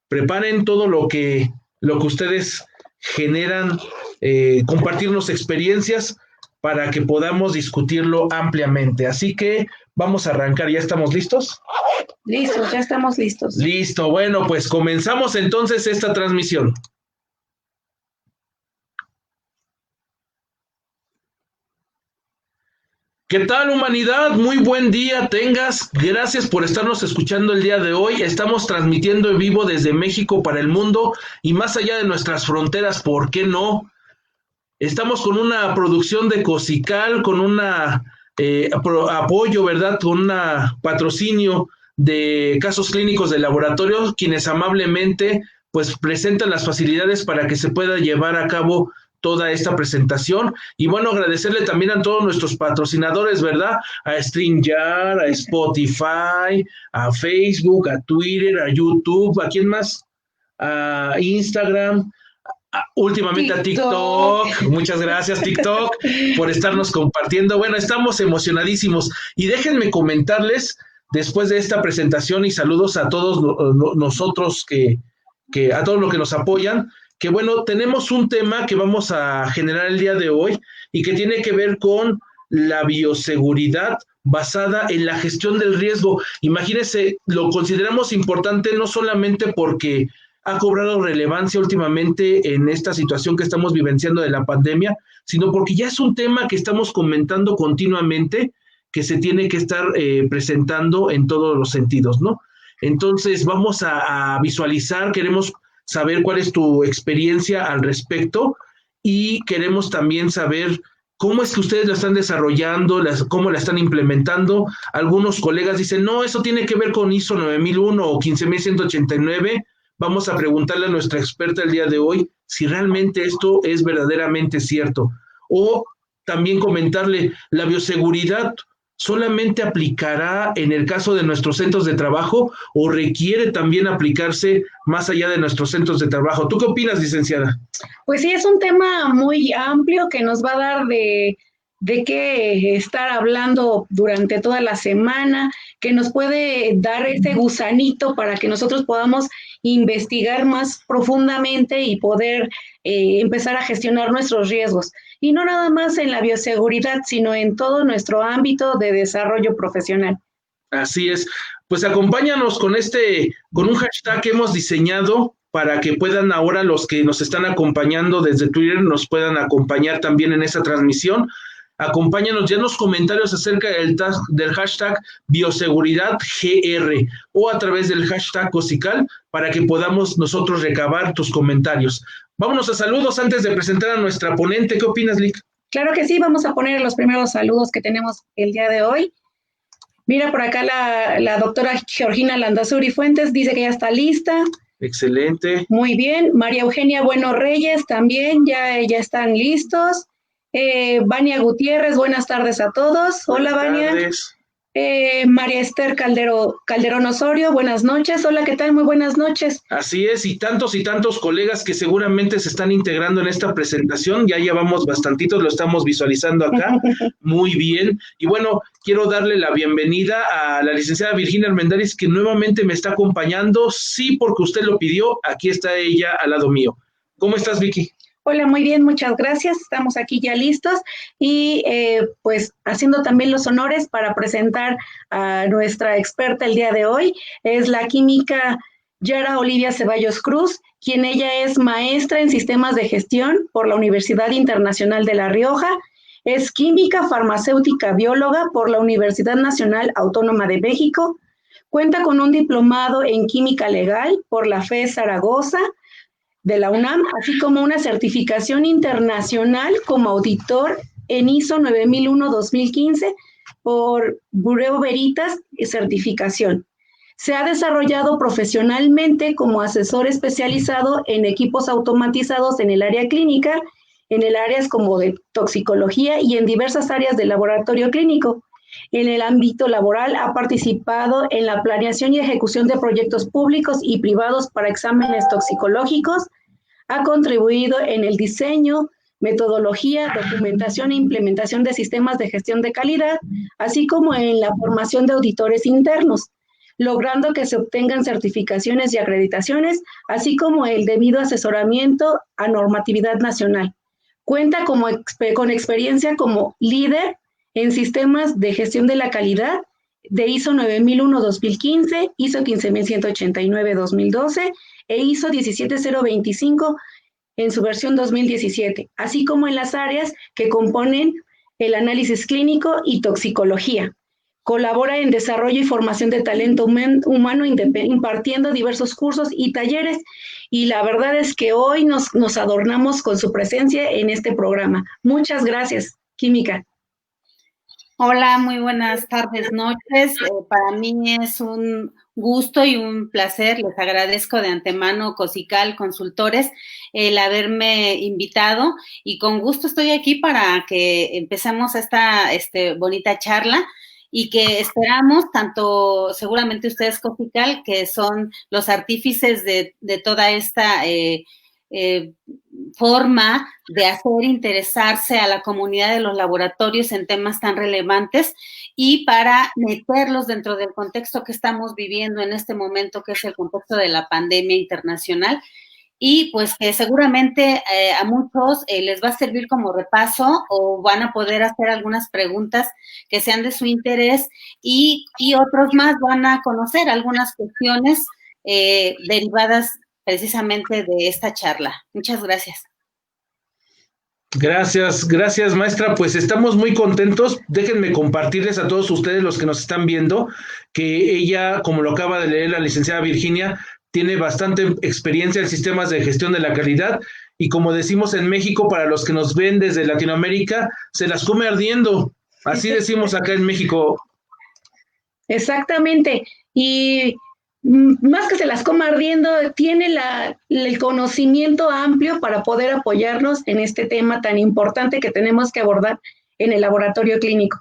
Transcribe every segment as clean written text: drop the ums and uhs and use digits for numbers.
preparen todo lo que ustedes generan, compartirnos experiencias para que podamos discutirlo ampliamente. Así que vamos a arrancar, ¿ya estamos listos? Listos, ya estamos listos. Listo, bueno, pues comenzamos entonces esta transmisión. ¿Qué tal, humanidad? Muy buen día tengas. Gracias por estarnos escuchando el día de hoy. Estamos transmitiendo en vivo desde México para el mundo y más allá de nuestras fronteras, ¿por qué no? Estamos con una producción de Cosical, con una apoyo, ¿verdad? Con un patrocinio de Casos Clínicos de Laboratorio, quienes amablemente pues presentan las facilidades para que se pueda llevar a cabo toda esta presentación. Y bueno, agradecerle también a todos nuestros patrocinadores, ¿verdad? A StreamYard, a Spotify, a Facebook, a Twitter, a YouTube, ¿a quién más? A Instagram, últimamente a TikTok. Muchas gracias, TikTok, por estarnos compartiendo. Bueno, estamos emocionadísimos. Y déjenme comentarles, después de esta presentación, y saludos a todos nosotros a todos los que nos apoyan, que bueno, tenemos un tema que vamos a generar el día de hoy y que tiene que ver con la bioseguridad basada en la gestión del riesgo. Imagínense, lo consideramos importante no solamente porque ha cobrado relevancia últimamente en esta situación que estamos vivenciando de la pandemia, sino porque ya es un tema que estamos comentando continuamente, que se tiene que estar presentando en todos los sentidos, ¿no? Entonces vamos a visualizar, queremos saber cuál es tu experiencia al respecto y queremos también saber cómo es que ustedes la están desarrollando, cómo la están implementando. Algunos colegas dicen, no, eso tiene que ver con ISO 9001 o 15189. Vamos a preguntarle a nuestra experta el día de hoy si realmente esto es verdaderamente cierto. O también comentarle, la bioseguridad solamente aplicará en el caso de nuestros centros de trabajo o requiere también aplicarse más allá de nuestros centros de trabajo. ¿Tú qué opinas, licenciada? Pues sí, es un tema muy amplio que nos va a dar de qué estar hablando durante toda la semana, que nos puede dar ese gusanito para que nosotros podamos investigar más profundamente y poder empezar a gestionar nuestros riesgos. Y no nada más en la bioseguridad, sino en todo nuestro ámbito de desarrollo profesional. Así es. Pues acompáñanos con un hashtag que hemos diseñado para que puedan ahora los que nos están acompañando desde Twitter nos puedan acompañar también en esa transmisión. Acompáñanos ya en los comentarios acerca del hashtag bioseguridadgr o a través del hashtag Cosical para que podamos nosotros recabar tus comentarios. Vámonos a saludos antes de presentar a nuestra ponente. ¿Qué opinas, Lick? Claro que sí, vamos a poner los primeros saludos que tenemos el día de hoy. Mira, por acá la doctora Georgina Landazuri Fuentes dice que ya está lista. Excelente. Muy bien. María Eugenia Bueno Reyes también, ya están listos. Vania Gutiérrez, buenas tardes a todos. Hola, Vania. María Esther Calderón Osorio, buenas noches. Hola, ¿qué tal? Muy buenas noches. Así es, y tantos colegas que seguramente se están integrando en esta presentación. Ya llevamos bastantitos, lo estamos visualizando acá. Muy bien. Y bueno, quiero darle la bienvenida a la licenciada Virginia Armendáriz, que nuevamente me está acompañando. Sí, porque usted lo pidió. Aquí está ella al lado mío. ¿Cómo estás, Vicky? Hola, muy bien, muchas gracias. Estamos aquí ya listos y pues haciendo también los honores para presentar a nuestra experta el día de hoy. Es la química Yara Olivia Ceballos Cruz, quien ella es maestra en sistemas de gestión por la Universidad Internacional de La Rioja. Es química farmacéutica bióloga por la Universidad Nacional Autónoma de México. Cuenta con un diplomado en química legal por la FE Zaragoza de la UNAM, así como una certificación internacional como auditor en ISO 9001-2015 por Bureau Veritas certificación. Se ha desarrollado profesionalmente como asesor especializado en equipos automatizados en el área clínica, en el áreas como de toxicología y en diversas áreas del laboratorio clínico. En el ámbito laboral ha participado en la planeación y ejecución de proyectos públicos y privados para exámenes toxicológicos, ha contribuido en el diseño, metodología, documentación e implementación de sistemas de gestión de calidad, así como en la formación de auditores internos. logrando que se obtengan certificaciones y acreditaciones, así como el debido asesoramiento a normatividad nacional. Cuenta con experiencia como líder en sistemas de gestión de la calidad de ISO 9001-2015, ISO 15189-2012 e ISO 17025 en su versión 2017, así como en las áreas que componen el análisis clínico y toxicología. Colabora en desarrollo y formación de talento humano, impartiendo diversos cursos y talleres, y la verdad es que hoy nos adornamos con su presencia en este programa. Muchas gracias, Química. Hola, muy buenas tardes, noches. Para mí es un gusto y un placer. Les agradezco de antemano, Cosical Consultores, el haberme invitado, y con gusto estoy aquí para que empecemos esta bonita charla, y que esperamos, tanto seguramente ustedes, Cosical, que son los artífices de toda esta forma de hacer interesarse a la comunidad de los laboratorios en temas tan relevantes, y para meterlos dentro del contexto que estamos viviendo en este momento, que es el contexto de la pandemia internacional, y pues que seguramente a muchos les va a servir como repaso, o van a poder hacer algunas preguntas que sean de su interés, y otros más van a conocer algunas cuestiones derivadas precisamente de esta charla. Muchas gracias. Gracias, maestra. Pues estamos muy contentos. Déjenme compartirles a todos ustedes, los que nos están viendo, que ella, como lo acaba de leer la licenciada Virginia, tiene bastante experiencia en sistemas de gestión de la calidad, y como decimos en México, para los que nos ven desde Latinoamérica, se las come ardiendo. Así decimos acá en México. Exactamente. Y más que se las coma ardiendo, tiene el conocimiento amplio para poder apoyarnos en este tema tan importante que tenemos que abordar en el laboratorio clínico.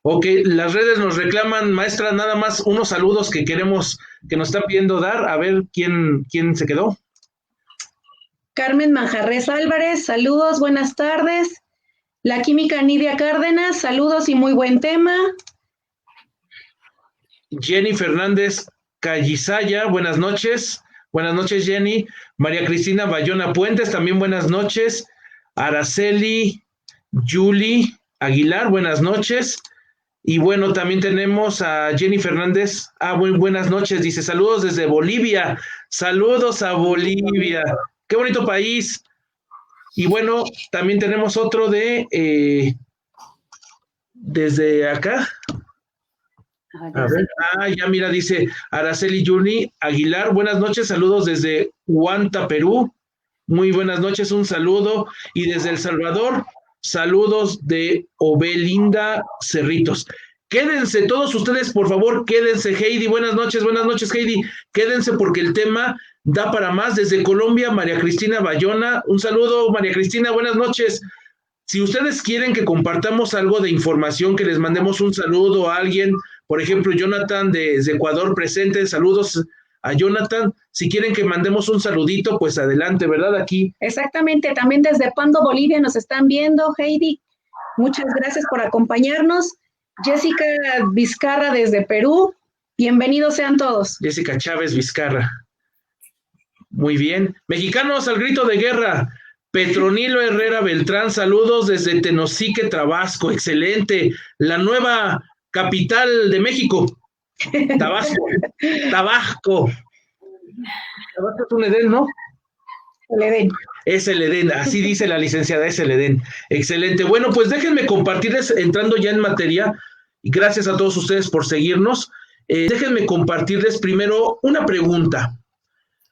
Ok, las redes nos reclaman, maestra, nada más unos saludos que queremos, que nos está pidiendo dar. A ver, ¿quién se quedó? Carmen Manjarres Álvarez, saludos, buenas tardes. La química Nidia Cárdenas, saludos y muy buen tema. Jenny Fernández Callisaya, buenas noches. Buenas noches, Jenny. María Cristina Bayona Puentes, también buenas noches. Araceli Yuli Aguilar, buenas noches. Y bueno, también tenemos a Jenny Fernández. Muy buenas noches, dice, saludos desde Bolivia. Saludos a Bolivia. Qué bonito país. Y bueno, también tenemos otro desde acá. A ver, ya mira, dice Araceli Yuni Aguilar, buenas noches, saludos desde Huanta, Perú. Muy buenas noches, un saludo. Y desde El Salvador, saludos de Obelinda Cerritos. Quédense todos ustedes, por favor, quédense. Heidi, buenas noches, Heidi. Quédense porque el tema da para más. Desde Colombia, María Cristina Bayona, un saludo, María Cristina, buenas noches. Si ustedes quieren que compartamos algo de información, que les mandemos un saludo a alguien, por ejemplo, Jonathan desde Ecuador presente, saludos a Jonathan. Si quieren que mandemos un saludito, pues adelante, ¿verdad? Aquí. Exactamente, también desde Pando, Bolivia, nos están viendo, Heidi. Muchas gracias por acompañarnos. Jessica Vizcarra desde Perú, bienvenidos sean todos. Jessica Chávez Vizcarra. Muy bien. Mexicanos al grito de guerra. Petronilo Herrera Beltrán, saludos desde Tenosique, Tabasco. Excelente. La nueva capital de México. Tabasco. Tabasco es un Edén, ¿no? El Edén. Es el Edén, así dice la licenciada, es el Edén. Excelente. Bueno, pues déjenme compartirles, entrando ya en materia, y gracias a todos ustedes por seguirnos, déjenme compartirles primero una pregunta.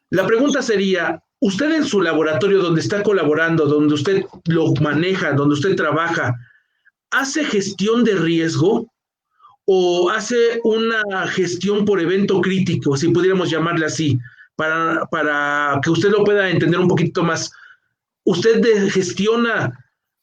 La pregunta sería, usted en su laboratorio donde está colaborando, donde usted lo maneja, donde usted trabaja, ¿hace gestión de riesgo o hace una gestión por evento crítico, si pudiéramos llamarle así, para que usted lo pueda entender un poquito más? ¿Usted gestiona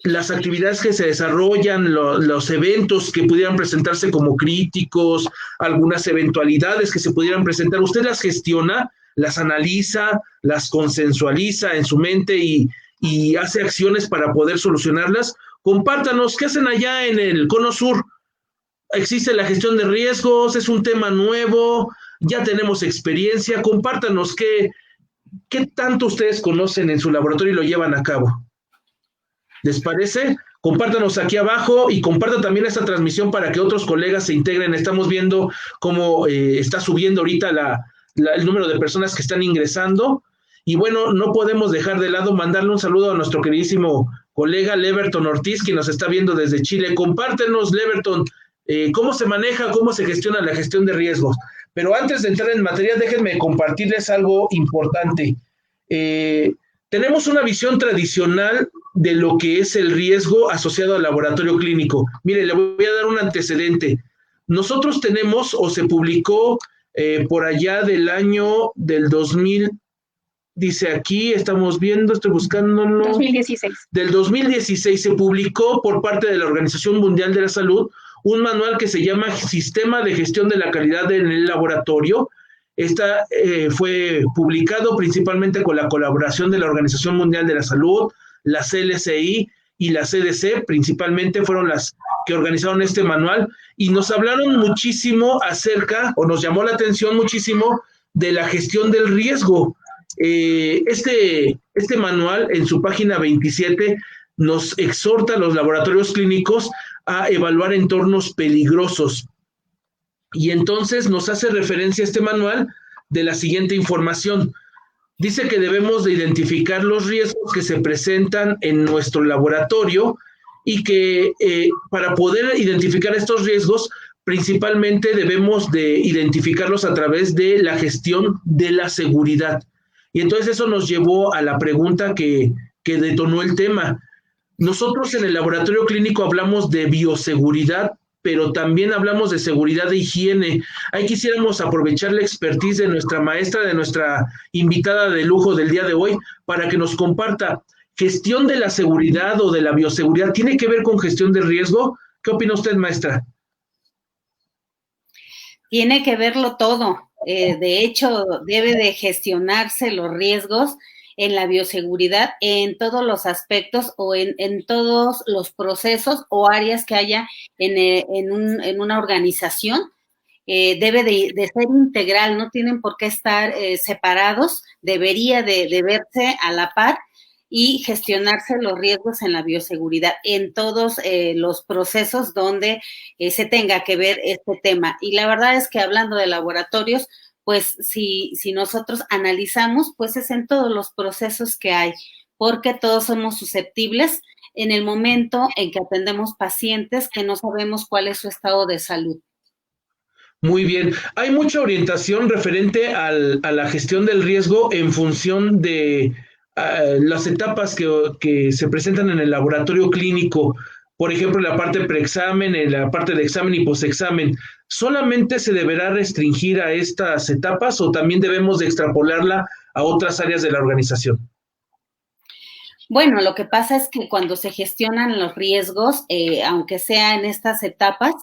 las actividades que se desarrollan, los eventos que pudieran presentarse como críticos, algunas eventualidades que se pudieran presentar? ¿Usted las gestiona, las analiza, las consensualiza en su mente y hace acciones para poder solucionarlas? Compártanos, ¿qué hacen allá en el Cono Sur? ¿Existe la gestión de riesgos? ¿Es un tema nuevo? ya tenemos experiencia. Compártanos qué tanto ustedes conocen en su laboratorio y lo llevan a cabo. ¿Les parece? Compártanos aquí abajo y compartan también esta transmisión para que otros colegas se integren. Estamos viendo cómo está subiendo ahorita el número de personas que están ingresando. Y bueno, no podemos dejar de lado mandarle un saludo a nuestro queridísimo colega Leverton Ortiz, que nos está viendo desde Chile. Compártenos, Leverton, cómo se maneja, cómo se gestiona la gestión de riesgos. Pero antes de entrar en materia, déjenme compartirles algo importante. Tenemos una visión tradicional de lo que es el riesgo asociado al laboratorio clínico. Mire, le voy a dar un antecedente. Nosotros tenemos, o se publicó por allá del año del 2000, dice aquí, estamos viendo, estoy buscándolo. 2016. Del 2016 se publicó por parte de la Organización Mundial de la Salud un manual que se llama Sistema de Gestión de la Calidad en el Laboratorio. Esta fue publicado principalmente con la colaboración de la Organización Mundial de la Salud, la CLCI y la CDC, principalmente fueron las que organizaron este manual, y nos hablaron muchísimo acerca, o nos llamó la atención muchísimo, de la gestión del riesgo. Este manual, en su página 27, nos exhorta a los laboratorios clínicos a evaluar entornos peligrosos. Y entonces nos hace referencia a este manual de la siguiente información. Dice que debemos de identificar los riesgos que se presentan en nuestro laboratorio y que para poder identificar estos riesgos, principalmente debemos de identificarlos a través de la gestión de la seguridad. Y entonces eso nos llevó a la pregunta que detonó el tema. Nosotros en el laboratorio clínico hablamos de bioseguridad, pero también hablamos de seguridad de higiene. Ahí quisiéramos aprovechar la expertise de nuestra maestra, de nuestra invitada de lujo del día de hoy, para que nos comparta, ¿gestión de la seguridad o de la bioseguridad tiene que ver con gestión de riesgo? ¿Qué opina usted, maestra? Tiene que verlo todo. De hecho, debe de gestionarse los riesgos en la bioseguridad en todos los aspectos o en todos los procesos o áreas que haya en una organización. Debe de ser integral, no tienen por qué estar separados, debería de verse a la par y gestionarse los riesgos en la bioseguridad en todos los procesos donde se tenga que ver este tema. Y la verdad es que hablando de laboratorios, pues si nosotros analizamos, pues es en todos los procesos que hay, porque todos somos susceptibles en el momento en que atendemos pacientes que no sabemos cuál es su estado de salud. Muy bien. Hay mucha orientación referente a la gestión del riesgo en función de las etapas que se presentan en el laboratorio clínico. Por ejemplo, en la parte preexamen, en la parte de examen y posexamen. ¿Solamente se deberá restringir a estas etapas o también debemos de extrapolarla a otras áreas de la organización? Bueno, lo que pasa es que cuando se gestionan los riesgos, aunque sea en estas etapas,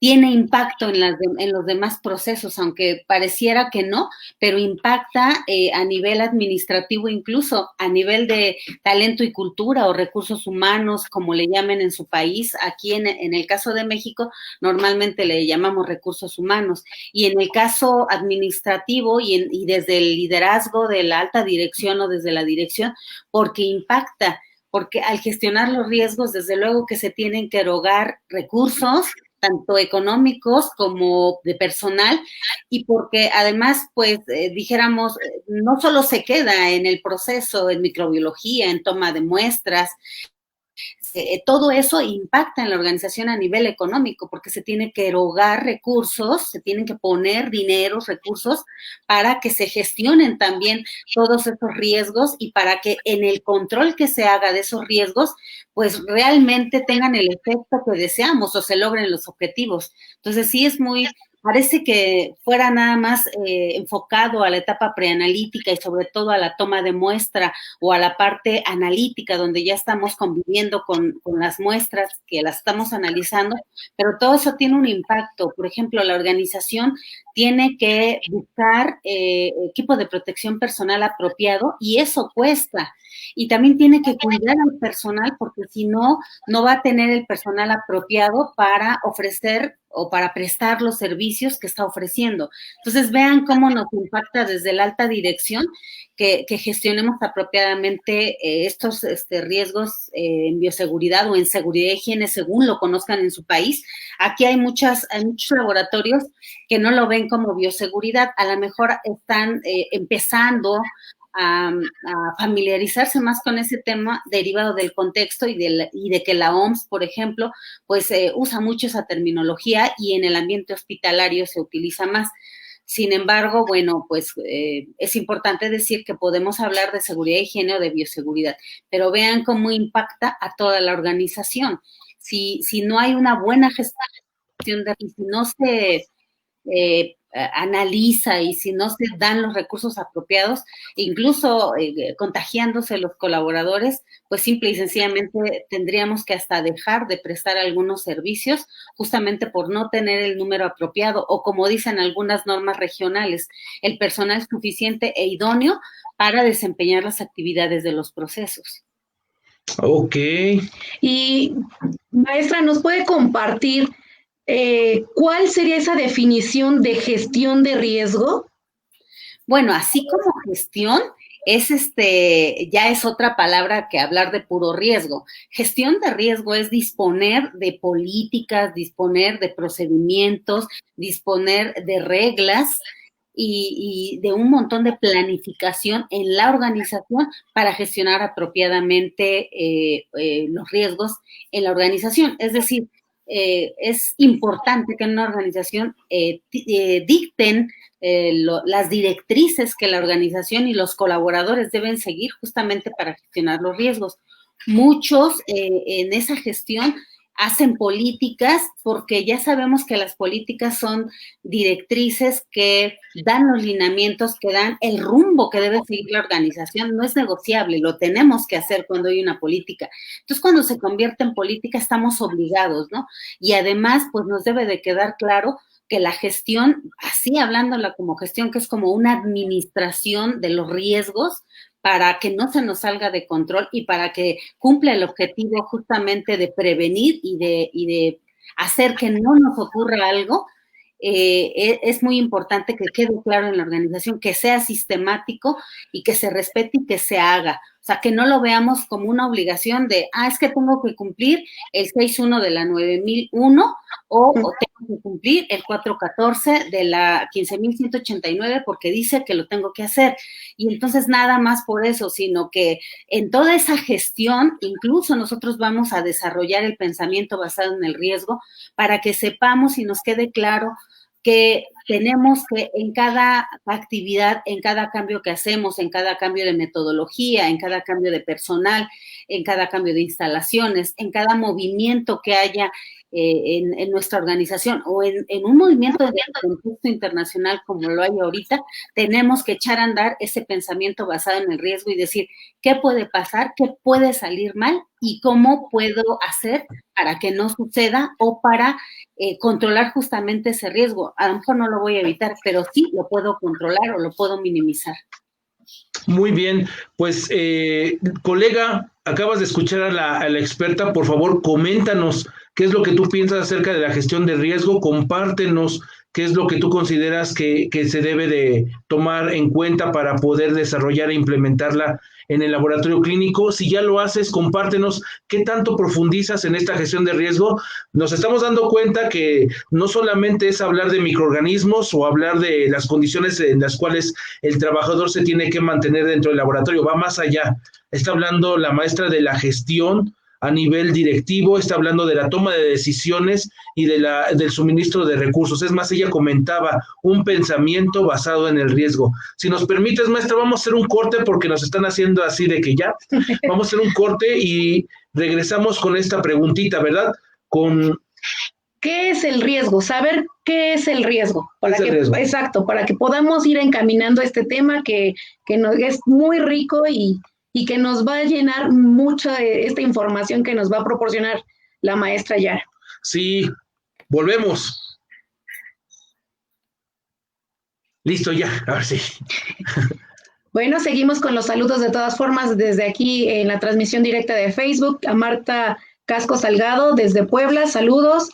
tiene impacto en los demás procesos, aunque pareciera que no, pero impacta a nivel administrativo, incluso a nivel de talento y cultura o recursos humanos, como le llamen en su país. Aquí en el caso de México, normalmente le llamamos recursos humanos. Y en el caso administrativo y desde el liderazgo de la alta dirección o desde la dirección, porque impacta, porque al gestionar los riesgos, desde luego que se tienen que erogar recursos, tanto económicos como de personal, y porque además, pues, dijéramos, no solo se queda en el proceso, en microbiología, en toma de muestras, todo eso impacta en la organización a nivel económico, porque se tiene que erogar recursos, se tienen que poner dinero, recursos, para que se gestionen también todos esos riesgos y para que en el control que se haga de esos riesgos, pues realmente tengan el efecto que deseamos o se logren los objetivos. Entonces sí es parece que fuera nada más enfocado a la etapa preanalítica y sobre todo a la toma de muestra o a la parte analítica donde ya estamos conviviendo con las muestras que las estamos analizando, pero todo eso tiene un impacto. Por ejemplo, la organización tiene que buscar equipo de protección personal apropiado y eso cuesta. Y también tiene que cuidar al personal porque si no, no va a tener el personal apropiado para ofrecer o para prestar los servicios que está ofreciendo. Entonces, vean cómo nos impacta desde la alta dirección que gestionemos apropiadamente estos riesgos en bioseguridad o en seguridad y higiene, según lo conozcan en su país. Aquí hay muchos laboratorios que no lo ven como bioseguridad, a lo mejor están empezando a familiarizarse más con ese tema derivado del contexto y de que la OMS, por ejemplo, pues usa mucho esa terminología y en el ambiente hospitalario se utiliza más. Sin embargo, bueno, pues es importante decir que podemos hablar de seguridad, higiene o de bioseguridad, pero vean cómo impacta a toda la organización. Si no hay una buena gestión si no se analiza y si no se dan los recursos apropiados, incluso contagiándose los colaboradores, pues simple y sencillamente tendríamos que hasta dejar de prestar algunos servicios justamente por no tener el número apropiado o, como dicen algunas normas regionales, el personal suficiente e idóneo para desempeñar las actividades de los procesos. Ok. Y maestra, ¿nos puede compartir cuál sería esa definición de gestión de riesgo? Bueno, así como gestión, ya es otra palabra que hablar de puro riesgo. Gestión de riesgo es disponer de políticas, disponer de procedimientos, disponer de reglas y de un montón de planificación en la organización para gestionar apropiadamente los riesgos en la organización. Es decir, es importante que en una organización dicten las directrices que la organización y los colaboradores deben seguir justamente para gestionar los riesgos. Muchos en esa gestión hacen políticas porque ya sabemos que las políticas son directrices que dan los lineamientos, que dan el rumbo que debe seguir la organización. No es negociable, lo tenemos que hacer cuando hay una política. Entonces, cuando se convierte en política, estamos obligados, ¿no? Y además, pues nos debe de quedar claro que la gestión, así hablándola como gestión, que es como una administración de los riesgos, para que no se nos salga de control y para que cumpla el objetivo justamente de prevenir y de hacer que no nos ocurra algo, es muy importante que quede claro en la organización, que sea sistemático y que se respete y que se haga. O sea, que no lo veamos como una obligación de, es que tengo que cumplir el 6.1 de la 9001 o tengo que cumplir el 4.14 de la 15.189 porque dice que lo tengo que hacer. Y entonces nada más por eso, sino que en toda esa gestión, incluso nosotros vamos a desarrollar el pensamiento basado en el riesgo para que sepamos y nos quede claro que tenemos que en cada actividad, en cada cambio que hacemos, en cada cambio de metodología, en cada cambio de personal, en cada cambio de instalaciones, en cada movimiento que haya en nuestra organización o en un movimiento de contexto internacional como lo hay ahorita, tenemos que echar a andar ese pensamiento basado en el riesgo y decir qué puede pasar, qué puede salir mal y cómo puedo hacer para que no suceda o para controlar justamente ese riesgo. A lo mejor no lo voy a evitar, pero sí lo puedo controlar o lo puedo minimizar. Muy bien, pues colega, acabas de escuchar a la experta, por favor, coméntanos qué es lo que tú piensas acerca de la gestión de riesgo, compártenos qué es lo que tú consideras que se debe de tomar en cuenta para poder desarrollar e implementarla en el laboratorio clínico. Si ya lo haces, compártenos qué tanto profundizas en esta gestión de riesgo. Nos estamos dando cuenta que no solamente es hablar de microorganismos o hablar de las condiciones en las cuales el trabajador se tiene que mantener dentro del laboratorio, va más allá. Está hablando la maestra de la gestión a nivel directivo, está hablando de la toma de decisiones y del suministro de recursos. Es más, ella comentaba un pensamiento basado en el riesgo. Si nos permites, maestra, vamos a hacer un corte porque nos están haciendo así de que ya. Vamos a hacer un corte y regresamos con esta preguntita, ¿verdad? ¿Qué es el riesgo? Saber qué es el riesgo. Riesgo. Exacto, para que podamos ir encaminando este tema que es muy rico y que nos va a llenar mucho de esta información que nos va a proporcionar la maestra Yara. Sí, volvemos. Listo, ya, ahora sí. Bueno, seguimos con los saludos de todas formas desde aquí en la transmisión directa de Facebook. A Marta Casco Salgado desde Puebla, saludos.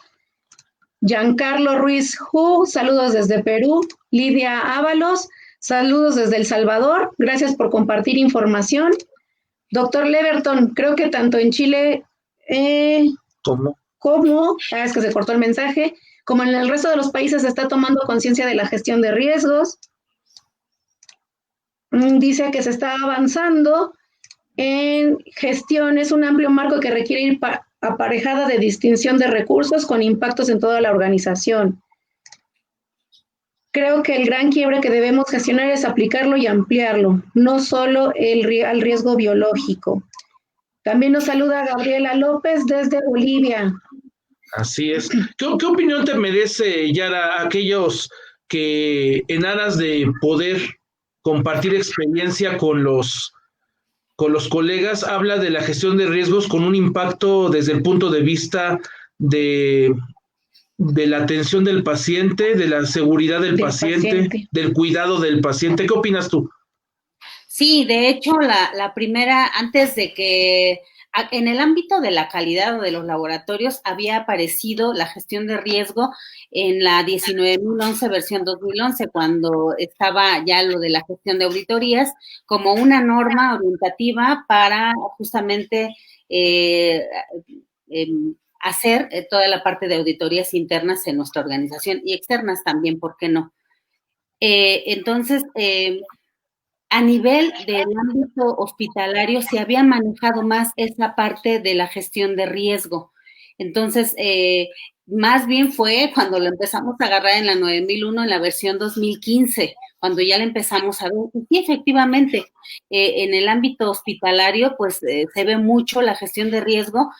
Giancarlo Ruiz Hu, saludos desde Perú. Lidia Ábalos, saludos desde El Salvador. Gracias por compartir información. Doctor Leverton, creo que tanto en Chile es que se cortó el mensaje, como en el resto de los países se está tomando conciencia de la gestión de riesgos. Dice que se está avanzando en gestión, es un amplio marco que requiere ir aparejada de distinción de recursos con impactos en toda la organización. Creo que el gran quiebre que debemos gestionar es aplicarlo y ampliarlo, no solo al riesgo biológico. También nos saluda Gabriela López desde Bolivia. Así es. ¿Qué opinión te merece, Yara, aquellos que en aras de poder compartir experiencia con los colegas, habla de la gestión de riesgos con un impacto desde el punto de vista de la atención del paciente, de la seguridad del paciente, del cuidado del paciente? ¿Qué opinas tú? Sí, de hecho, la primera, antes de que en el ámbito de la calidad o de los laboratorios había aparecido la gestión de riesgo en la 19.011 versión 2011, cuando estaba ya lo de la gestión de auditorías como una norma orientativa para justamente hacer toda la parte de auditorías internas en nuestra organización y externas también, ¿por qué no? Entonces, a nivel del ámbito hospitalario se había manejado más esa parte de la gestión de riesgo. Entonces, más bien fue cuando lo empezamos a agarrar en la 9001, en la versión 2015, cuando ya la empezamos a ver. Y sí, efectivamente, en el ámbito hospitalario, pues se ve mucho la gestión de riesgo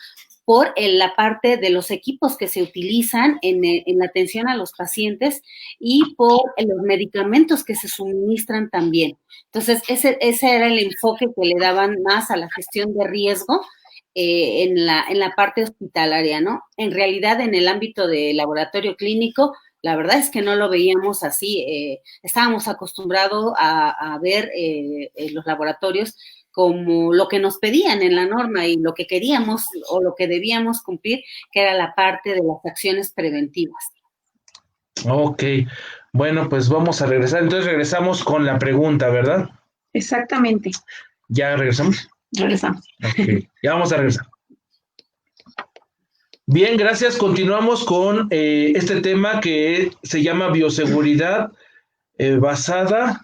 por la parte de los equipos que se utilizan en la atención a los pacientes y por los medicamentos que se suministran también. Entonces, ese era el enfoque que le daban más a la gestión de riesgo en la parte hospitalaria, ¿no? En realidad, en el ámbito de laboratorio clínico, la verdad es que no lo veíamos así. Estábamos acostumbrados a ver los laboratorios como lo que nos pedían en la norma y lo que queríamos o lo que debíamos cumplir, que era la parte de las acciones preventivas. Ok, bueno, pues vamos a regresar. Entonces regresamos con la pregunta, ¿verdad? Exactamente. ¿Ya regresamos? Regresamos. Ok, ya vamos a regresar. Bien, gracias. Continuamos con este tema que se llama bioseguridad basada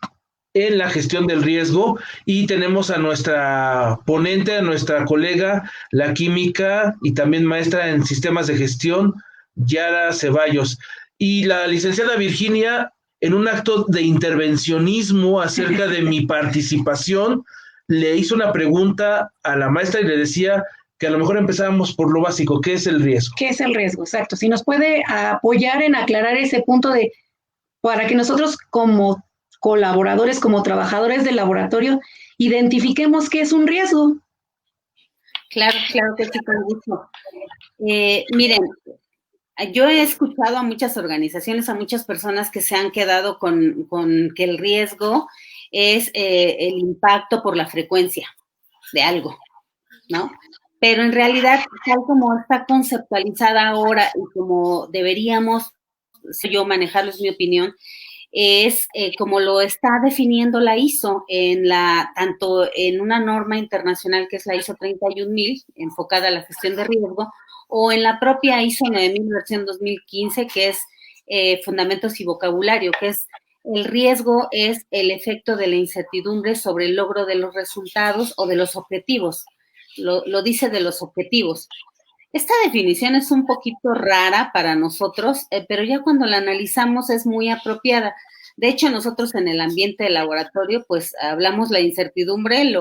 en la gestión del riesgo, y tenemos a nuestra ponente, a nuestra colega, la química y también maestra en sistemas de gestión, Yara Ceballos, y la licenciada Virginia, en un acto de intervencionismo acerca de mi participación, le hizo una pregunta a la maestra y le decía que a lo mejor empezábamos por lo básico. ¿Qué es el riesgo? ¿Qué es el riesgo? Exacto. Si nos puede apoyar en aclarar ese punto para que nosotros como colaboradores, como trabajadores del laboratorio, identifiquemos qué es un riesgo. Claro que sí, con gusto. Miren, yo he escuchado a muchas organizaciones, a muchas personas que se han quedado con que el riesgo es el impacto por la frecuencia de algo, ¿no? Pero en realidad, tal como está conceptualizada ahora y como deberíamos yo manejarlo, es mi opinión, es como lo está definiendo la ISO tanto en una norma internacional que es la ISO 31000, enfocada a la gestión de riesgo, o en la propia ISO 9000 versión 2015, que es fundamentos y vocabulario, que es el riesgo es el efecto de la incertidumbre sobre el logro de los resultados o de los objetivos. Lo dice de los objetivos. Esta definición es un poquito rara para nosotros, pero ya cuando la analizamos es muy apropiada. De hecho, nosotros en el ambiente de laboratorio, pues hablamos la incertidumbre,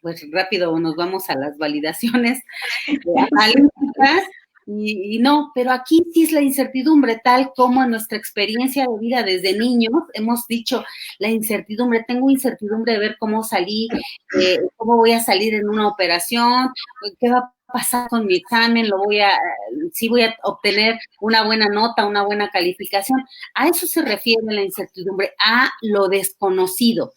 pues rápido nos vamos a las validaciones analíticas y no, pero aquí sí es la incertidumbre, tal como en nuestra experiencia de vida desde niños hemos dicho, la incertidumbre, tengo incertidumbre de ver cómo salí, cómo voy a salir en una operación, qué va a pasar con mi examen, sí voy a obtener una buena nota, una buena calificación. A eso se refiere la incertidumbre, a lo desconocido.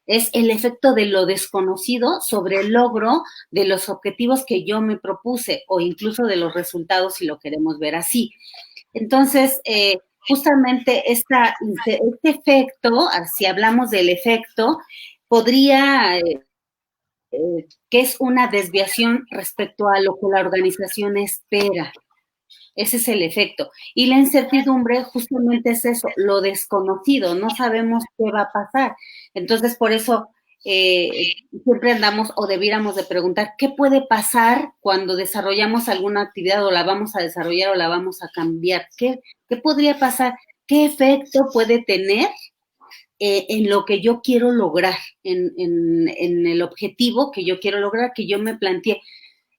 Es el efecto de lo desconocido sobre el logro de los objetivos que yo me propuse o incluso de los resultados, si lo queremos ver así. Entonces, justamente este efecto, si hablamos del efecto, podría, que es una desviación respecto a lo que la organización espera. Ese es el efecto. Y la incertidumbre justamente es eso, lo desconocido, no sabemos qué va a pasar. Entonces, por eso siempre andamos o debiéramos de preguntar, ¿qué puede pasar cuando desarrollamos alguna actividad o la vamos a desarrollar o la vamos a cambiar? ¿Qué podría pasar? ¿Qué efecto puede tener en lo que yo quiero lograr, en el objetivo que yo quiero lograr, que yo me planteé?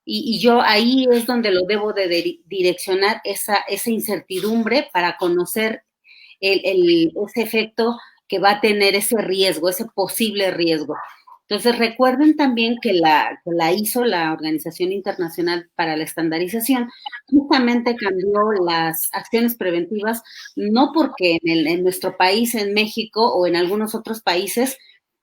Y yo ahí es donde lo debo de direccionar, esa incertidumbre, para conocer ese efecto que va a tener ese riesgo, ese posible riesgo. Entonces, recuerden también que la ISO, la Organización Internacional para la Estandarización, justamente cambió las acciones preventivas, no porque en nuestro país, en México o en algunos otros países,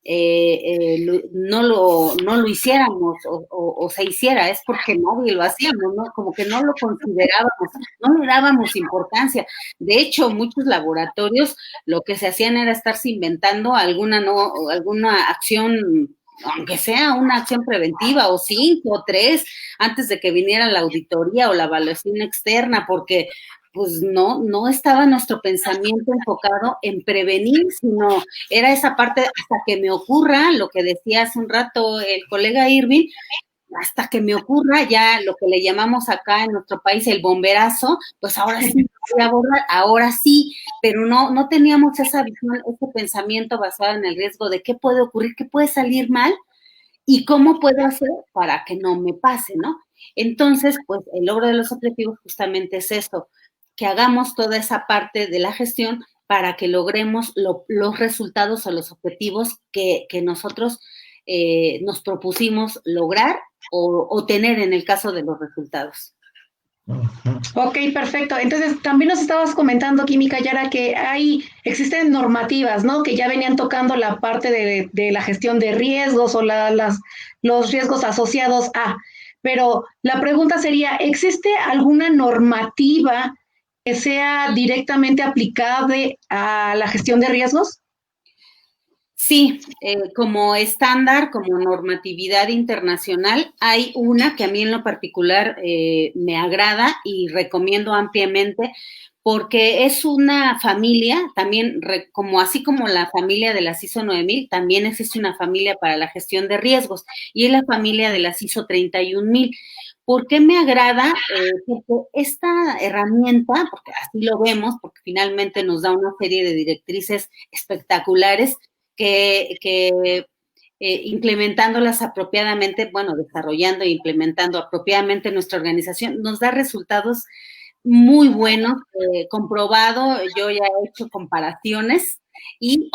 no lo hiciéramos o se hiciera, es porque nadie lo hacíamos, ¿no? Como que no lo considerábamos, no le dábamos importancia. De hecho, muchos laboratorios lo que se hacían era estarse inventando alguna acción, aunque sea una acción preventiva, o 5 o 3, antes de que viniera la auditoría o la evaluación externa, porque pues no estaba nuestro pensamiento enfocado en prevenir, sino era esa parte hasta que me ocurra, lo que decía hace un rato el colega Irving, hasta que me ocurra ya lo que le llamamos acá en nuestro país el bomberazo, pues ahora sí voy a abordar, ahora sí, pero no teníamos esa visión, ese pensamiento basado en el riesgo de qué puede ocurrir, qué puede salir mal y cómo puedo hacer para que no me pase, ¿no? Entonces, pues el logro de los objetivos justamente es eso, que hagamos toda esa parte de la gestión para que logremos los resultados o los objetivos que nosotros nos propusimos lograr o tener en el caso de los resultados. Ok, perfecto. Entonces, también nos estabas comentando, Química Yara, que existen normativas, ¿no? Que ya venían tocando la parte de la gestión de riesgos o los riesgos asociados a. Pero la pregunta sería, ¿existe alguna normativa que sea directamente aplicable a la gestión de riesgos? Sí, como estándar, como normatividad internacional, hay una que a mí en lo particular me agrada y recomiendo ampliamente, porque es una familia, también así como la familia de las ISO 9000, también existe una familia para la gestión de riesgos, y es la familia de las ISO 31000. ¿Por qué me agrada? Porque esta herramienta, porque así lo vemos, porque finalmente nos da una serie de directrices espectaculares que implementándolas apropiadamente, bueno, desarrollando e implementando apropiadamente nuestra organización, nos da resultados muy buenos, comprobado, yo ya he hecho comparaciones y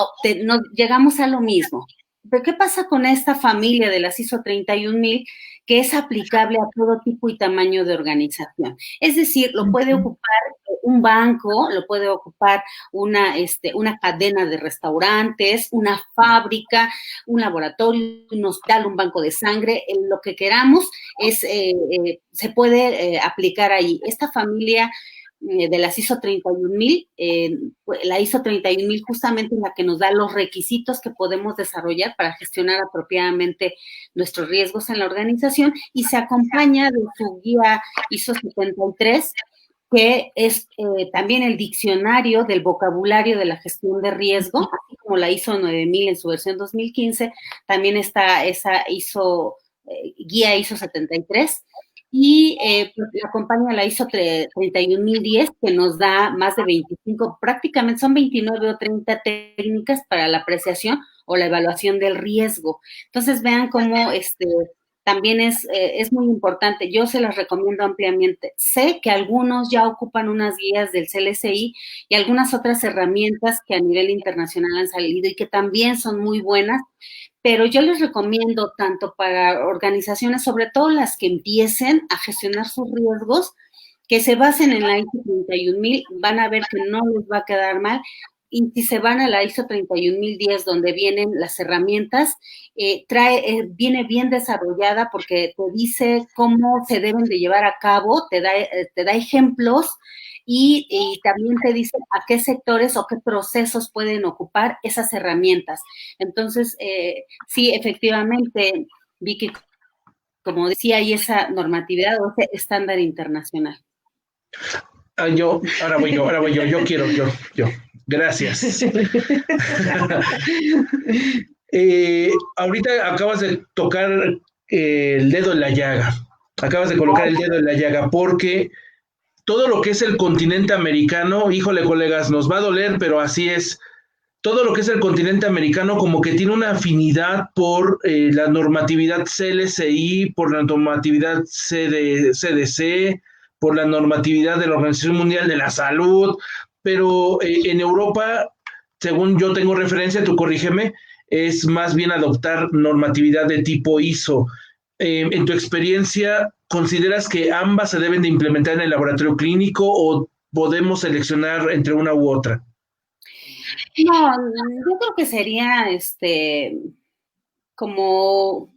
llegamos a lo mismo. ¿Pero qué pasa con esta familia de las ISO 31000 que es aplicable a todo tipo y tamaño de organización? Es decir, lo puede ocupar un banco, lo puede ocupar una cadena de restaurantes, una fábrica, un laboratorio, un hospital, un banco de sangre, lo que queramos se puede aplicar ahí. Esta familia de las ISO 31000, la ISO 31000 justamente es la que nos da los requisitos que podemos desarrollar para gestionar apropiadamente nuestros riesgos en la organización, y se acompaña de su guía ISO 73, que es también el diccionario del vocabulario de la gestión de riesgo, así como la ISO 9000 en su versión 2015, también está esa guía ISO 73, y pues, acompaña la ISO 31010, que nos da más de 25, prácticamente son 29 o 30 técnicas para la apreciación o la evaluación del riesgo. Entonces vean cómo también es muy importante. Yo se las recomiendo ampliamente. Sé que algunos ya ocupan unas guías del CLSI y algunas otras herramientas que a nivel internacional han salido y que también son muy buenas, pero yo les recomiendo tanto para organizaciones, sobre todo las que empiecen a gestionar sus riesgos, que se basen en la ISO 31000, van a ver que no les va a quedar mal. Y si se van a la ISO 31010, donde vienen las herramientas, viene bien desarrollada porque te dice cómo se deben de llevar a cabo, te da ejemplos y también te dice a qué sectores o qué procesos pueden ocupar esas herramientas. Entonces, sí, efectivamente, Vicky, como decía, hay esa normatividad o ese estándar internacional. Ahora voy yo, yo. Gracias. Ahorita acabas de tocar el dedo en la llaga, acabas de colocar el dedo en la llaga, porque todo lo que es el continente americano, híjole colegas, nos va a doler, pero así es. Todo lo que es el continente americano como que tiene una afinidad por la normatividad CLSI, por la normatividad CDC, por la normatividad de la Organización Mundial de la Salud, pero en Europa, según yo tengo referencia, tú corrígeme, es más bien adoptar normatividad de tipo ISO. En tu experiencia, ¿consideras que ambas se deben de implementar en el laboratorio clínico o podemos seleccionar entre una u otra? No, yo creo que sería como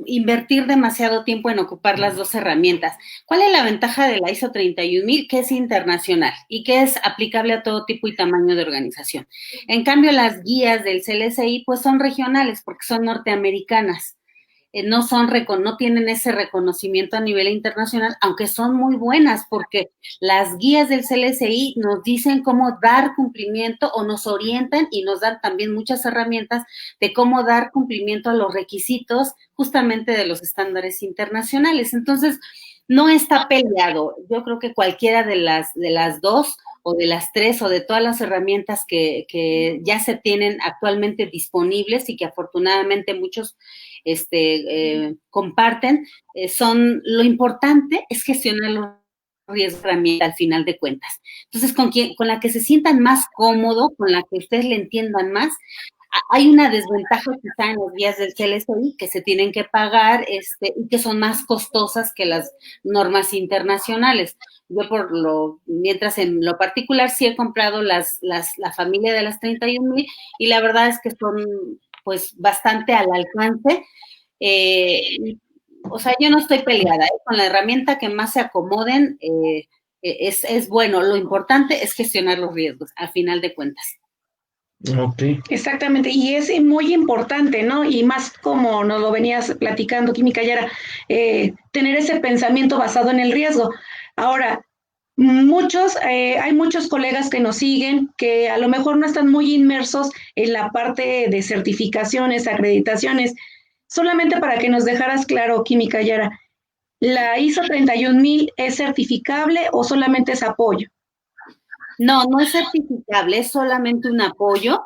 invertir demasiado tiempo en ocupar las dos herramientas. ¿Cuál es la ventaja de la ISO 31000? Que es internacional y que es aplicable a todo tipo y tamaño de organización. En cambio, las guías del CLSI pues son regionales porque son norteamericanas. No tienen ese reconocimiento a nivel internacional, aunque son muy buenas porque las guías del CLSI nos dicen cómo dar cumplimiento o nos orientan y nos dan también muchas herramientas de cómo dar cumplimiento a los requisitos justamente de los estándares internacionales. Entonces, no está peleado. Yo creo que cualquiera de las dos o de las tres o de todas las herramientas que ya se tienen actualmente disponibles y que afortunadamente muchos comparten, lo importante es gestionar los riesgos al final de cuentas. Entonces, con la que se sientan más cómodo, con la que ustedes le entiendan más. Hay una desventaja quizá en los guías del CLSI que se tienen que pagar y que son más costosas que las normas internacionales. Yo mientras en lo particular sí he comprado la familia de las 31,000 y la verdad es que son pues bastante al alcance. O sea, yo no estoy peleada, con la herramienta que más se acomoden, es bueno. Lo importante es gestionar los riesgos, al final de cuentas. Okay. Exactamente, y es muy importante, ¿no? Y más como nos lo venías platicando, Química Yara, tener ese pensamiento basado en el riesgo. Ahora, hay muchos colegas que nos siguen que a lo mejor no están muy inmersos en la parte de certificaciones, acreditaciones. Solamente para que nos dejaras claro, Química Yara, ¿la ISO 31000 es certificable o solamente es apoyo? No, no es certificable, es solamente un apoyo,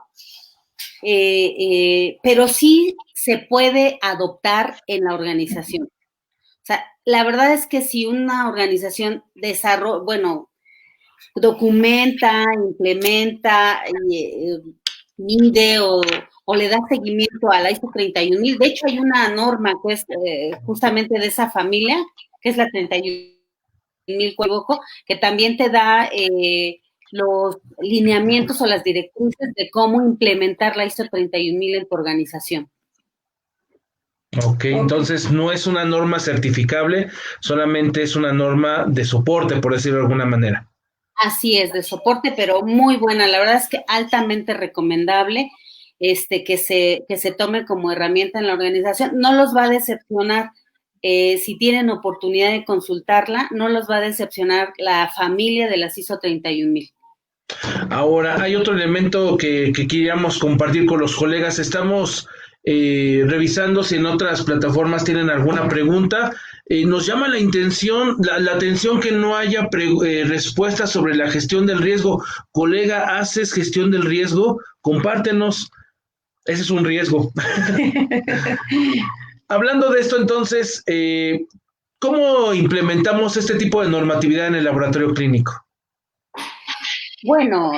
pero sí se puede adoptar en la organización. O sea, la verdad es que si una organización documenta, implementa, mide o le da seguimiento a la ISO 31000, de hecho hay una norma que es justamente de esa familia, que es la 31000, que también te da los lineamientos o las directrices de cómo implementar la ISO 31000 en tu organización. Ok, entonces no es una norma certificable, solamente es una norma de soporte, por decirlo de alguna manera. Así es, de soporte, pero muy buena. La verdad es que altamente recomendable que se tome como herramienta en la organización. No los va a decepcionar. Si tienen oportunidad de consultarla, no los va a decepcionar la familia de las ISO 31000. Ahora, hay otro elemento que queríamos compartir con los colegas. Estamos revisando si en otras plataformas tienen alguna pregunta. Nos llama la atención que no haya respuestas sobre la gestión del riesgo. Colega, ¿haces gestión del riesgo? Compártenos. Ese es un riesgo. Hablando de esto, entonces, ¿cómo implementamos este tipo de normatividad en el laboratorio clínico? Bueno,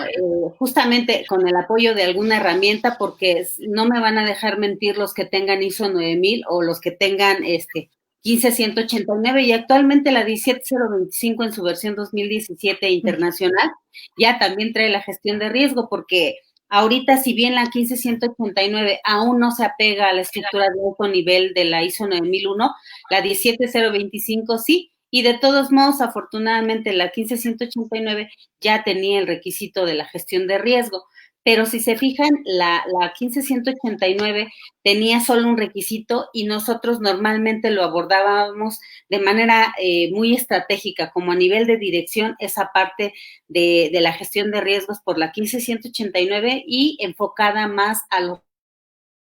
justamente con el apoyo de alguna herramienta, porque no me van a dejar mentir los que tengan ISO 9000 o los que tengan 15189 y actualmente la 17025 en su versión 2017 internacional ya también trae la gestión de riesgo, porque ahorita si bien la 15189 aún no se apega a la estructura de alto nivel de la ISO 9001, la 17025 sí. Y de todos modos, afortunadamente, la 15189 ya tenía el requisito de la gestión de riesgo. Pero si se fijan, la 15189 tenía solo un requisito y nosotros normalmente lo abordábamos de manera muy estratégica, como a nivel de dirección, esa parte de la gestión de riesgos por la 15189 y enfocada más a los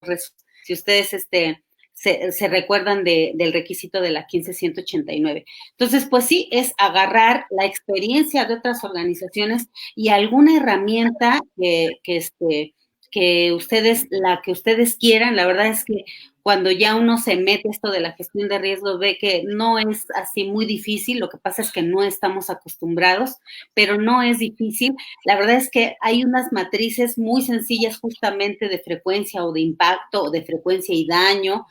resultados. Si ustedes se recuerdan del requisito de la 15189. Entonces, pues sí, es agarrar la experiencia de otras organizaciones y alguna herramienta que ustedes quieran. La verdad es que cuando ya uno se mete esto de la gestión de riesgos, ve que no es así muy difícil, lo que pasa es que no estamos acostumbrados, pero no es difícil. La verdad es que hay unas matrices muy sencillas justamente de frecuencia o de impacto o de frecuencia y daño,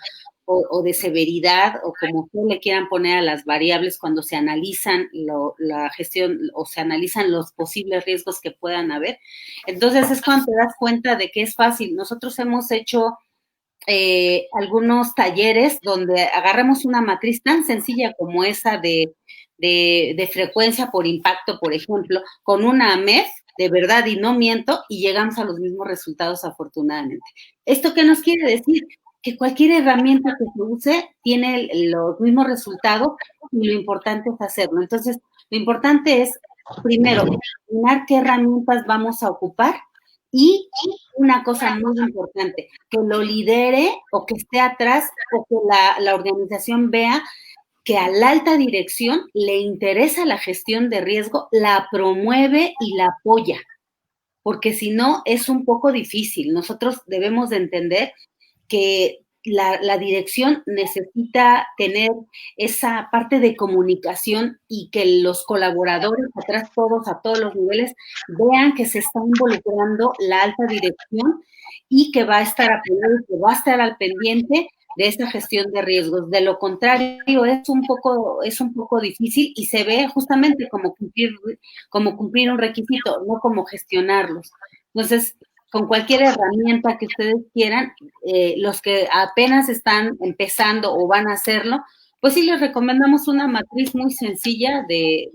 o de severidad, o como ustedes le quieran poner a las variables cuando se analizan la gestión o se analizan los posibles riesgos que puedan haber. Entonces es cuando te das cuenta de que es fácil. Nosotros hemos hecho algunos talleres donde agarramos una matriz tan sencilla como esa de frecuencia por impacto, por ejemplo, con una AMEF, de verdad y no miento, y llegamos a los mismos resultados afortunadamente. ¿Esto qué nos quiere decir? Que cualquier herramienta que se use tiene los mismos resultados y lo importante es hacerlo. Entonces, lo importante es, primero, determinar qué herramientas vamos a ocupar y una cosa muy importante, que lo lidere o que esté atrás o que la organización vea que a la alta dirección le interesa la gestión de riesgo, la promueve y la apoya, porque si no es un poco difícil. Nosotros debemos de entender que la dirección necesita tener esa parte de comunicación y que los colaboradores atrás todos, a todos los niveles, vean que se está involucrando la alta dirección y que va a estar apoyado y que va a estar al pendiente de esta gestión de riesgos. De lo contrario, es un poco difícil y se ve justamente como cumplir un requisito, no como gestionarlos. Entonces, con cualquier herramienta que ustedes quieran, los que apenas están empezando o van a hacerlo, pues sí les recomendamos una matriz muy sencilla de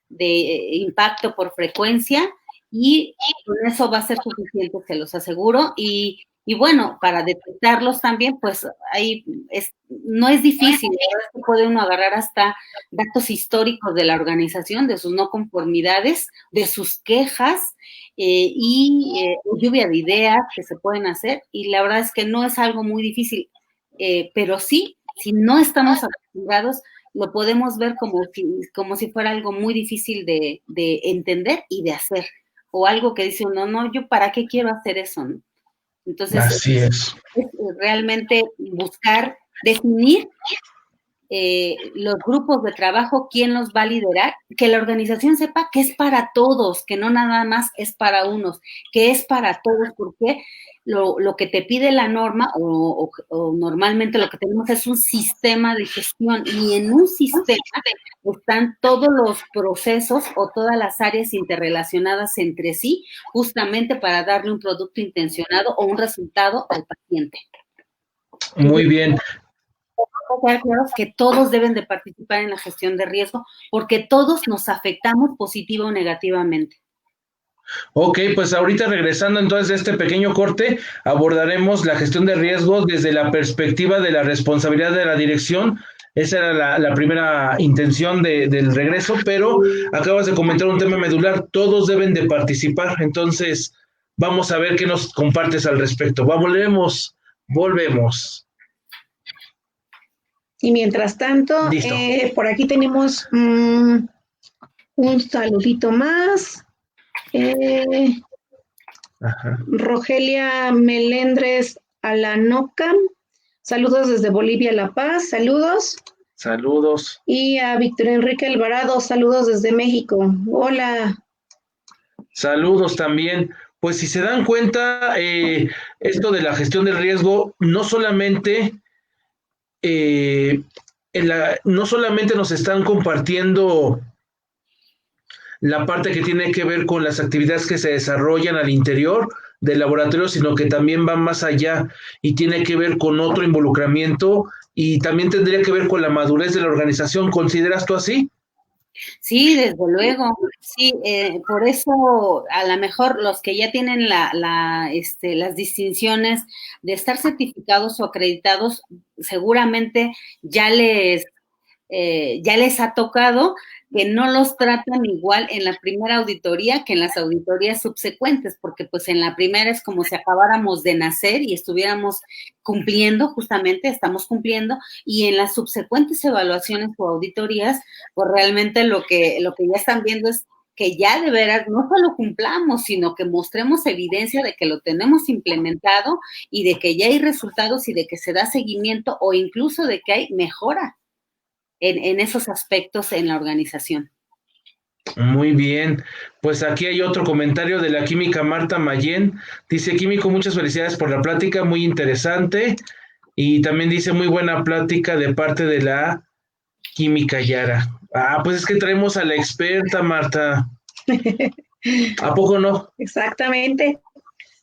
impacto por frecuencia y con eso va a ser suficiente, se los aseguro. Y bueno, para detectarlos también, pues ahí no es difícil, la verdad es que puede uno agarrar hasta datos históricos de la organización, de sus no conformidades, de sus quejas, lluvia de ideas que se pueden hacer, y la verdad es que no es algo muy difícil, pero sí, si no estamos acostumbrados, lo podemos ver como si fuera algo muy difícil de entender y de hacer, o algo que dice uno, no, yo para qué quiero hacer eso, ¿no? Entonces, así es realmente buscar, definir los grupos de trabajo, quién los va a liderar, que la organización sepa que es para todos, que no nada más es para unos, que es para todos, porque lo que te pide la norma o normalmente lo que tenemos es un sistema de gestión, y en un sistema están todos los procesos o todas las áreas interrelacionadas entre sí, justamente para darle un producto intencionado o un resultado al paciente. Muy bien. Que todos deben de participar en la gestión de riesgo, porque todos nos afectamos positiva o negativamente. Ok, pues ahorita regresando entonces de este pequeño corte, abordaremos la gestión de riesgos desde la perspectiva de la responsabilidad de la dirección. Esa era la primera intención del regreso, pero acabas de comentar un tema medular, todos deben de participar, entonces vamos a ver qué nos compartes al respecto. Volvemos. Y mientras tanto, por aquí tenemos un saludito más. Rogelia Melendres Alanoca, saludos desde Bolivia, La Paz, saludos. Saludos. Y a Víctor Enrique Alvarado, saludos desde México. Hola. Saludos también. Pues si se dan cuenta, esto de la gestión del riesgo, no solamente nos están compartiendo la parte que tiene que ver con las actividades que se desarrollan al interior del laboratorio, sino que también va más allá y tiene que ver con otro involucramiento y también tendría que ver con la madurez de la organización. ¿Consideras tú así? Sí, desde luego. Sí, por eso a lo mejor los que ya tienen las distinciones de estar certificados o acreditados, seguramente ya les ha tocado que no los tratan igual en la primera auditoría que en las auditorías subsecuentes, porque pues en la primera es como si acabáramos de nacer y estuviéramos cumpliendo, justamente estamos cumpliendo, y en las subsecuentes evaluaciones o auditorías, pues realmente lo que ya están viendo es que ya de veras no solo cumplamos, sino que mostremos evidencia de que lo tenemos implementado y de que ya hay resultados y de que se da seguimiento o incluso de que hay mejora en esos aspectos en la organización. Muy bien, pues aquí hay otro comentario de la química Marta Mayén. Dice, químico, muchas felicidades por la plática, muy interesante. Y también dice, muy buena plática de parte de la química Yara. Ah, pues es que traemos a la experta, Marta. ¿A poco no? Exactamente,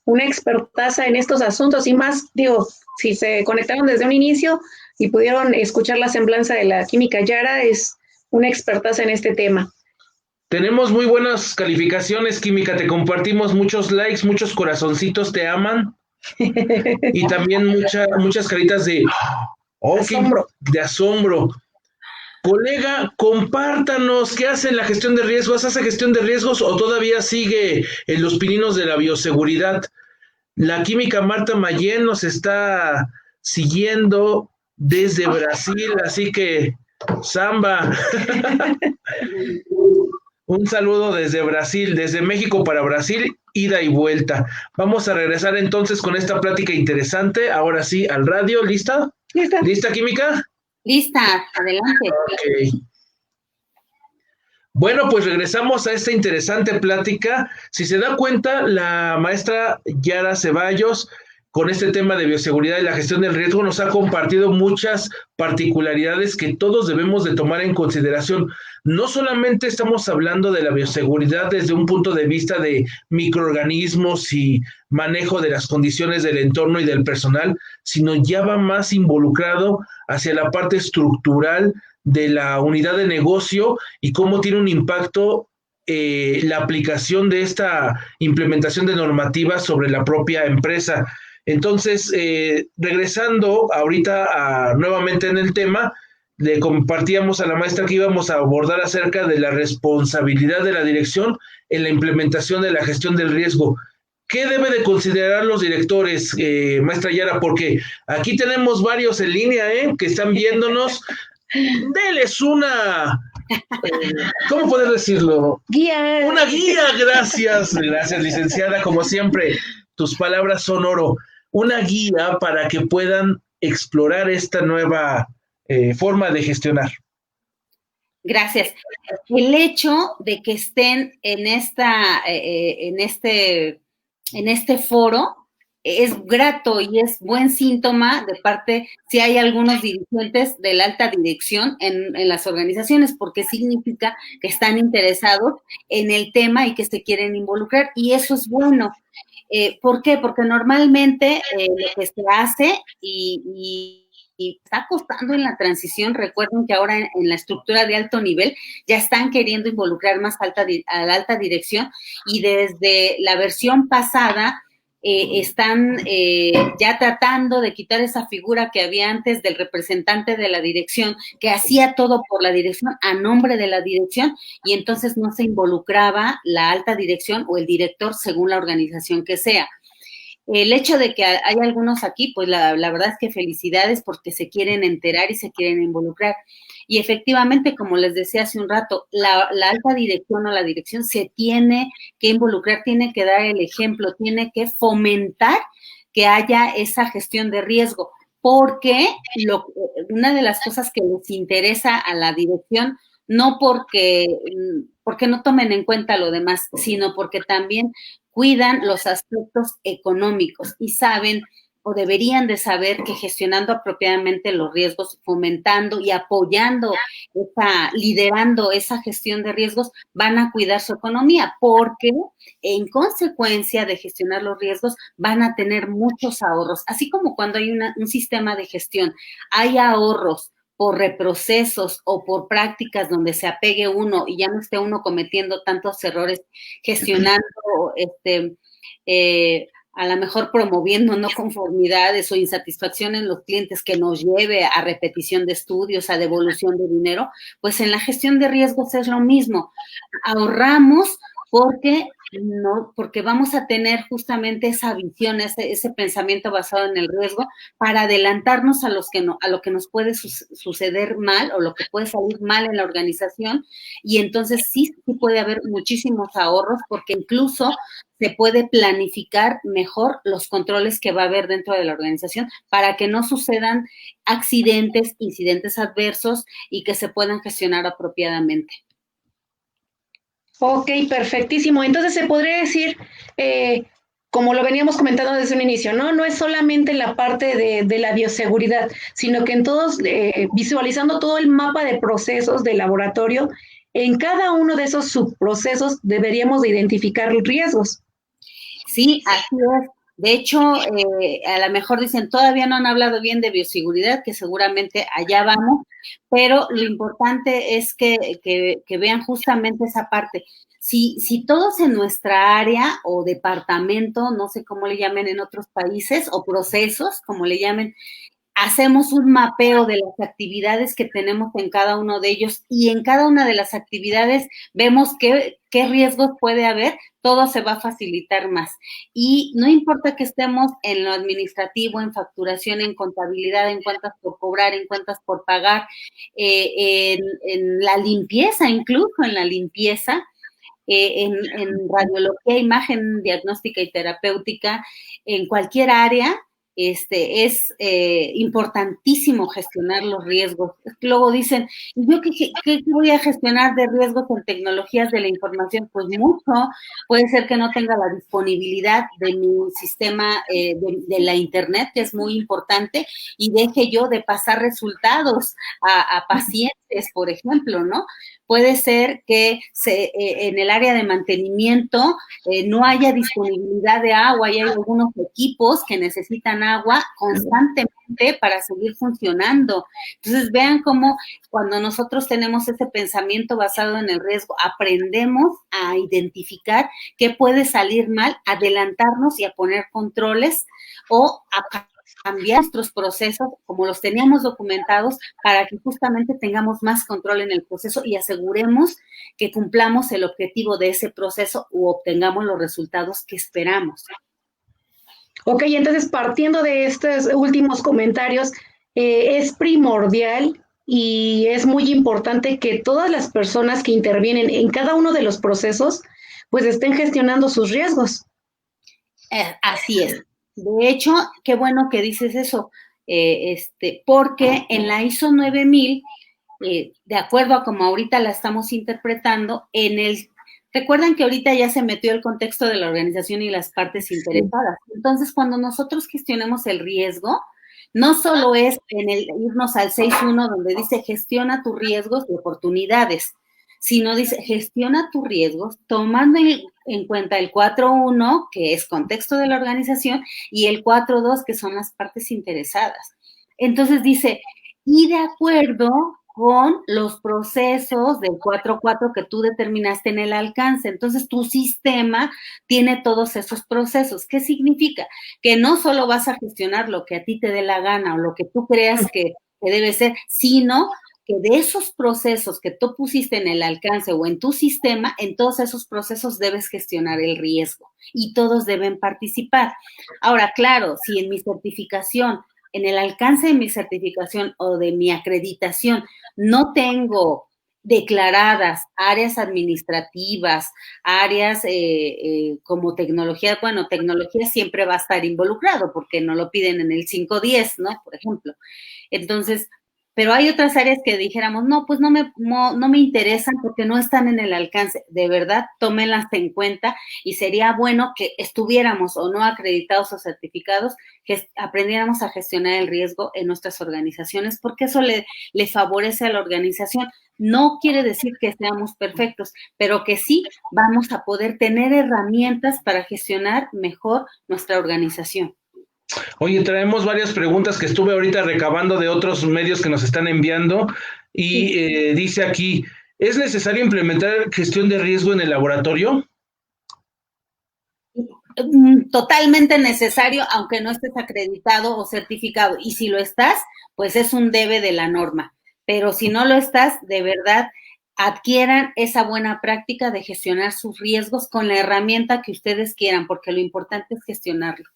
una expertaza en estos asuntos y más, digo, si se conectaron desde un inicio y pudieron escuchar la semblanza de la química Yara, es una expertaza en este tema. Tenemos muy buenas calificaciones, química, te compartimos muchos likes, muchos corazoncitos te aman y también muchas caritas de asombro. de asombro. Colega, compártanos qué hace en la gestión de riesgos. ¿Hace gestión de riesgos o todavía sigue en los pininos de la bioseguridad? La química Marta Mayén nos está siguiendo desde Brasil, así que Samba, un saludo desde Brasil, desde México para Brasil, ida y vuelta. Vamos a regresar entonces con esta plática interesante, ahora sí, al radio. ¿Lista? ¿Lista? ¿Lista, química? Lista, adelante. Ok. Bueno, pues regresamos a esta interesante plática. Si se da cuenta, la maestra Yara Ceballos, con este tema de bioseguridad y la gestión del riesgo, nos ha compartido muchas particularidades que todos debemos de tomar en consideración. No solamente estamos hablando de la bioseguridad desde un punto de vista de microorganismos y manejo de las condiciones del entorno y del personal, sino ya va más involucrado hacia la parte estructural de la unidad de negocio y cómo tiene un impacto la aplicación de esta implementación de normativas sobre la propia empresa. Entonces, regresando ahorita nuevamente en el tema, le compartíamos a la maestra que íbamos a abordar acerca de la responsabilidad de la dirección en la implementación de la gestión del riesgo. ¿Qué debe de considerar los directores, maestra Yara? Porque aquí tenemos varios en línea, que están viéndonos. Deles una, ¿cómo poder decirlo? Guía. Una guía, gracias, licenciada, como siempre, tus palabras son oro. Una guía para que puedan explorar esta nueva forma de gestionar. Gracias. El hecho de que estén en este foro es grato y es buen síntoma de parte, si hay algunos dirigentes de la alta dirección en las organizaciones, porque significa que están interesados en el tema y que se quieren involucrar, y eso es bueno. ¿Por qué? Porque normalmente lo que se hace y está costando en la transición. Recuerden que ahora en la estructura de alto nivel ya están queriendo involucrar más a la alta dirección, y desde la versión pasada están ya tratando de quitar esa figura que había antes del representante de la dirección, que hacía todo por la dirección a nombre de la dirección, y entonces no se involucraba la alta dirección o el director según la organización que sea. El hecho de que hay algunos aquí, pues la verdad es que felicidades, porque se quieren enterar y se quieren involucrar. Y efectivamente, como les decía hace un rato, la alta dirección o la dirección se tiene que involucrar, tiene que dar el ejemplo, tiene que fomentar que haya esa gestión de riesgo, porque una de las cosas que les interesa a la dirección, no porque porque no tomen en cuenta lo demás, sino porque también cuidan los aspectos económicos y saben o deberían de saber que gestionando apropiadamente los riesgos, fomentando y apoyando, liderando esa gestión de riesgos, van a cuidar su economía, porque en consecuencia de gestionar los riesgos van a tener muchos ahorros, así como cuando hay un sistema de gestión, hay ahorros por reprocesos o por prácticas donde se apegue uno y ya no esté uno cometiendo tantos errores gestionando, a lo mejor promoviendo no conformidades o insatisfacción en los clientes que nos lleve a repetición de estudios, a devolución de dinero, pues en la gestión de riesgos es lo mismo. Ahorramos porque vamos a tener justamente esa visión, ese pensamiento basado en el riesgo para adelantarnos a lo que nos puede suceder mal o lo que puede salir mal en la organización, y entonces sí puede haber muchísimos ahorros porque incluso se puede planificar mejor los controles que va a haber dentro de la organización para que no sucedan accidentes, incidentes adversos y que se puedan gestionar apropiadamente. Ok, perfectísimo. Entonces se podría decir, como lo veníamos comentando desde un inicio, ¿no? No es solamente la parte de la bioseguridad, sino que en todos, visualizando todo el mapa de procesos de laboratorio, en cada uno de esos subprocesos deberíamos de identificar riesgos. Sí, así es. De hecho, a lo mejor dicen, todavía no han hablado bien de bioseguridad, que seguramente allá vamos, pero lo importante es que vean justamente esa parte. Si todos en nuestra área o departamento, no sé cómo le llamen en otros países, o procesos, como le llamen, hacemos un mapeo de las actividades que tenemos en cada uno de ellos y en cada una de las actividades vemos qué riesgos puede haber, todo se va a facilitar más. Y no importa que estemos en lo administrativo, en facturación, en contabilidad, en cuentas por cobrar, en cuentas por pagar, en la limpieza, incluso en la limpieza, en radiología, imagen diagnóstica y terapéutica, en cualquier área, es importantísimo gestionar los riesgos. Luego dicen, ¿yo qué voy a gestionar de riesgos en tecnologías de la información? Pues mucho, puede ser que no tenga la disponibilidad de mi sistema de la internet, que es muy importante, y deje yo de pasar resultados a pacientes, por ejemplo, ¿no? Puede ser que en el área de mantenimiento no haya disponibilidad de agua y hay algunos equipos que necesitan agua constantemente para seguir funcionando. Entonces, vean cómo cuando nosotros tenemos ese pensamiento basado en el riesgo, aprendemos a identificar qué puede salir mal, adelantarnos y a poner controles o a cambiar nuestros procesos como los teníamos documentados para que justamente tengamos más control en el proceso y aseguremos que cumplamos el objetivo de ese proceso u obtengamos los resultados que esperamos. Ok, entonces partiendo de estos últimos comentarios, es primordial y es muy importante que todas las personas que intervienen en cada uno de los procesos pues estén gestionando sus riesgos. Así es. De hecho, qué bueno que dices eso, porque en la ISO 9000, de acuerdo a como ahorita la estamos interpretando, recuerdan que ahorita ya se metió el contexto de la organización y las partes interesadas. Entonces, cuando nosotros gestionemos el riesgo, no solo es irnos al 6.1 donde dice gestiona tus riesgos y oportunidades, sino dice gestiona tus riesgos tomando en cuenta el 4.1, que es contexto de la organización, y el 4.2, que son las partes interesadas. Entonces dice, y de acuerdo con los procesos del 4.4 que tú determinaste en el alcance. Entonces, tu sistema tiene todos esos procesos. ¿Qué significa? Que no solo vas a gestionar lo que a ti te dé la gana o lo que tú creas que debe ser, sino que de esos procesos que tú pusiste en el alcance o en tu sistema, en todos esos procesos debes gestionar el riesgo y todos deben participar. Ahora, claro, si en mi certificación, en el alcance de mi certificación o de mi acreditación, no tengo declaradas áreas administrativas, áreas como tecnología, bueno, tecnología siempre va a estar involucrado porque no lo piden en el 510, ¿no? Por ejemplo. Entonces, pero hay otras áreas que dijéramos, no, pues no me interesan porque no están en el alcance. De verdad, tómenlas en cuenta y sería bueno que estuviéramos o no acreditados o certificados, que aprendiéramos a gestionar el riesgo en nuestras organizaciones, porque eso le favorece a la organización. No quiere decir que seamos perfectos, pero que sí vamos a poder tener herramientas para gestionar mejor nuestra organización. Oye, traemos varias preguntas que estuve ahorita recabando de otros medios que nos están enviando y dice aquí, ¿es necesario implementar gestión de riesgo en el laboratorio? Totalmente necesario, aunque no estés acreditado o certificado. Y si lo estás, pues es un debe de la norma. Pero si no lo estás, de verdad, adquieran esa buena práctica de gestionar sus riesgos con la herramienta que ustedes quieran, porque lo importante es gestionarlo.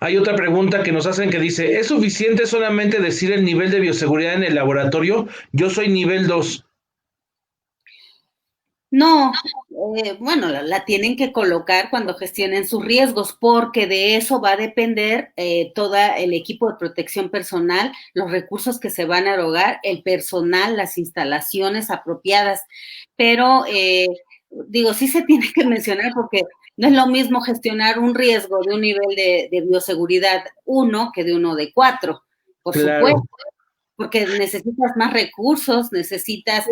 Hay otra pregunta que nos hacen que dice, ¿es suficiente solamente decir el nivel de bioseguridad en el laboratorio? Yo soy nivel 2. No, bueno, la tienen que colocar cuando gestionen sus riesgos, porque de eso va a depender todo el equipo de protección personal, los recursos que se van a erogar, el personal, las instalaciones apropiadas. Pero, digo, sí se tiene que mencionar porque no es lo mismo gestionar un riesgo de un nivel de bioseguridad 1 que de uno de 4, por supuesto. Porque necesitas más recursos, necesitas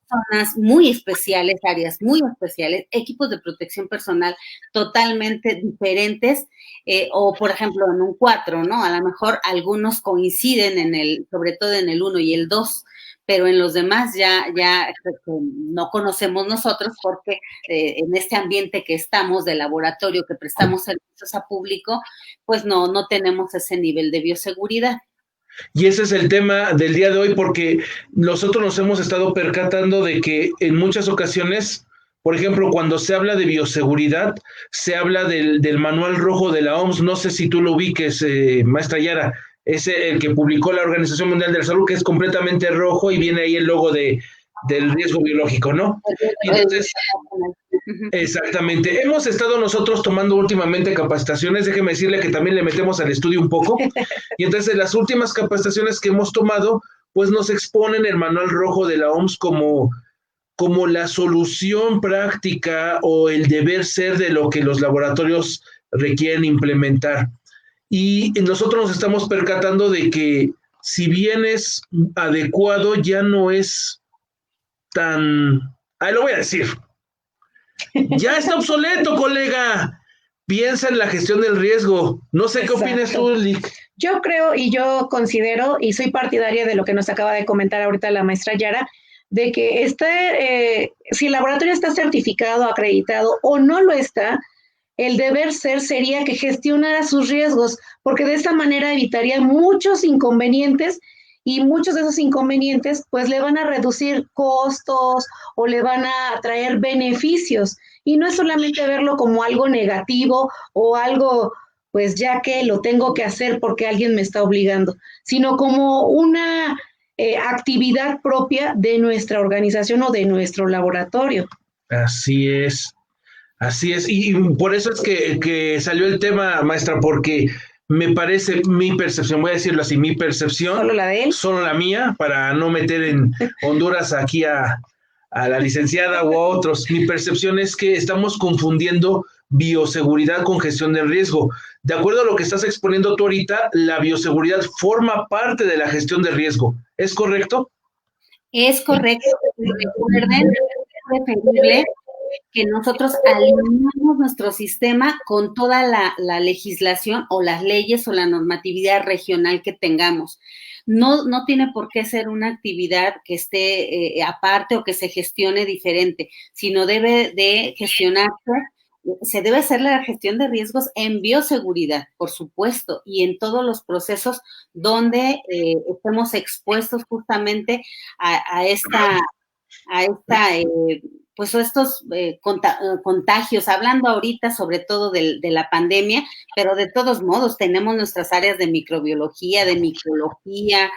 zonas muy especiales, áreas muy especiales, equipos de protección personal totalmente diferentes, o por ejemplo en un 4, ¿no? A lo mejor algunos coinciden sobre todo en el 1 y el 2, pero en los demás ya no conocemos nosotros porque en este ambiente que estamos de laboratorio, que prestamos servicios a público, pues no tenemos ese nivel de bioseguridad. Y ese es el tema del día de hoy, porque nosotros nos hemos estado percatando de que en muchas ocasiones, por ejemplo, cuando se habla de bioseguridad, se habla del manual rojo de la OMS, no sé si tú lo ubiques, maestra Yara, es el que publicó la Organización Mundial de la Salud, que es completamente rojo y viene ahí el logo del riesgo biológico, ¿no? Y entonces, exactamente. Hemos estado nosotros tomando últimamente capacitaciones, déjeme decirle que también le metemos al estudio un poco, y entonces las últimas capacitaciones que hemos tomado, pues nos exponen el manual rojo de la OMS como la solución práctica o el deber ser de lo que los laboratorios requieren implementar. Y nosotros nos estamos percatando de que si bien es adecuado, ya no es tan... Ahí lo voy a decir. Ya está obsoleto, colega. Piensa en la gestión del riesgo. No sé qué opinas tú, Lick. Yo creo y yo considero, y soy partidaria de lo que nos acaba de comentar ahorita la maestra Yara, de que si el laboratorio está certificado, acreditado o no lo está, el deber ser sería que gestionara sus riesgos, porque de esta manera evitaría muchos inconvenientes y muchos de esos inconvenientes pues le van a reducir costos o le van a traer beneficios. Y no es solamente verlo como algo negativo o algo, pues ya que lo tengo que hacer porque alguien me está obligando, sino como una actividad propia de nuestra organización o de nuestro laboratorio. Así es. Así es, y por eso es que salió el tema, maestra, porque me parece mi percepción, voy a decirlo así, mi percepción, ¿Solo la de él? Solo la mía, para no meter en Honduras aquí a la licenciada o a otros. Mi percepción es que estamos confundiendo bioseguridad con gestión del riesgo. De acuerdo a lo que estás exponiendo tú ahorita, la bioseguridad forma parte de la gestión de riesgo. ¿Es correcto? Es correcto. Recuerden, es preferible que nosotros alineemos nuestro sistema con toda la legislación o las leyes o la normatividad regional que tengamos. No tiene por qué ser una actividad que esté aparte o que se gestione diferente, sino debe de gestionarse. Se debe hacer la gestión de riesgos en bioseguridad, por supuesto, y en todos los procesos donde estemos expuestos justamente a esta a esta, pues estos contagios, hablando ahorita sobre todo de la pandemia, pero de todos modos tenemos nuestras áreas de microbiología, de micología,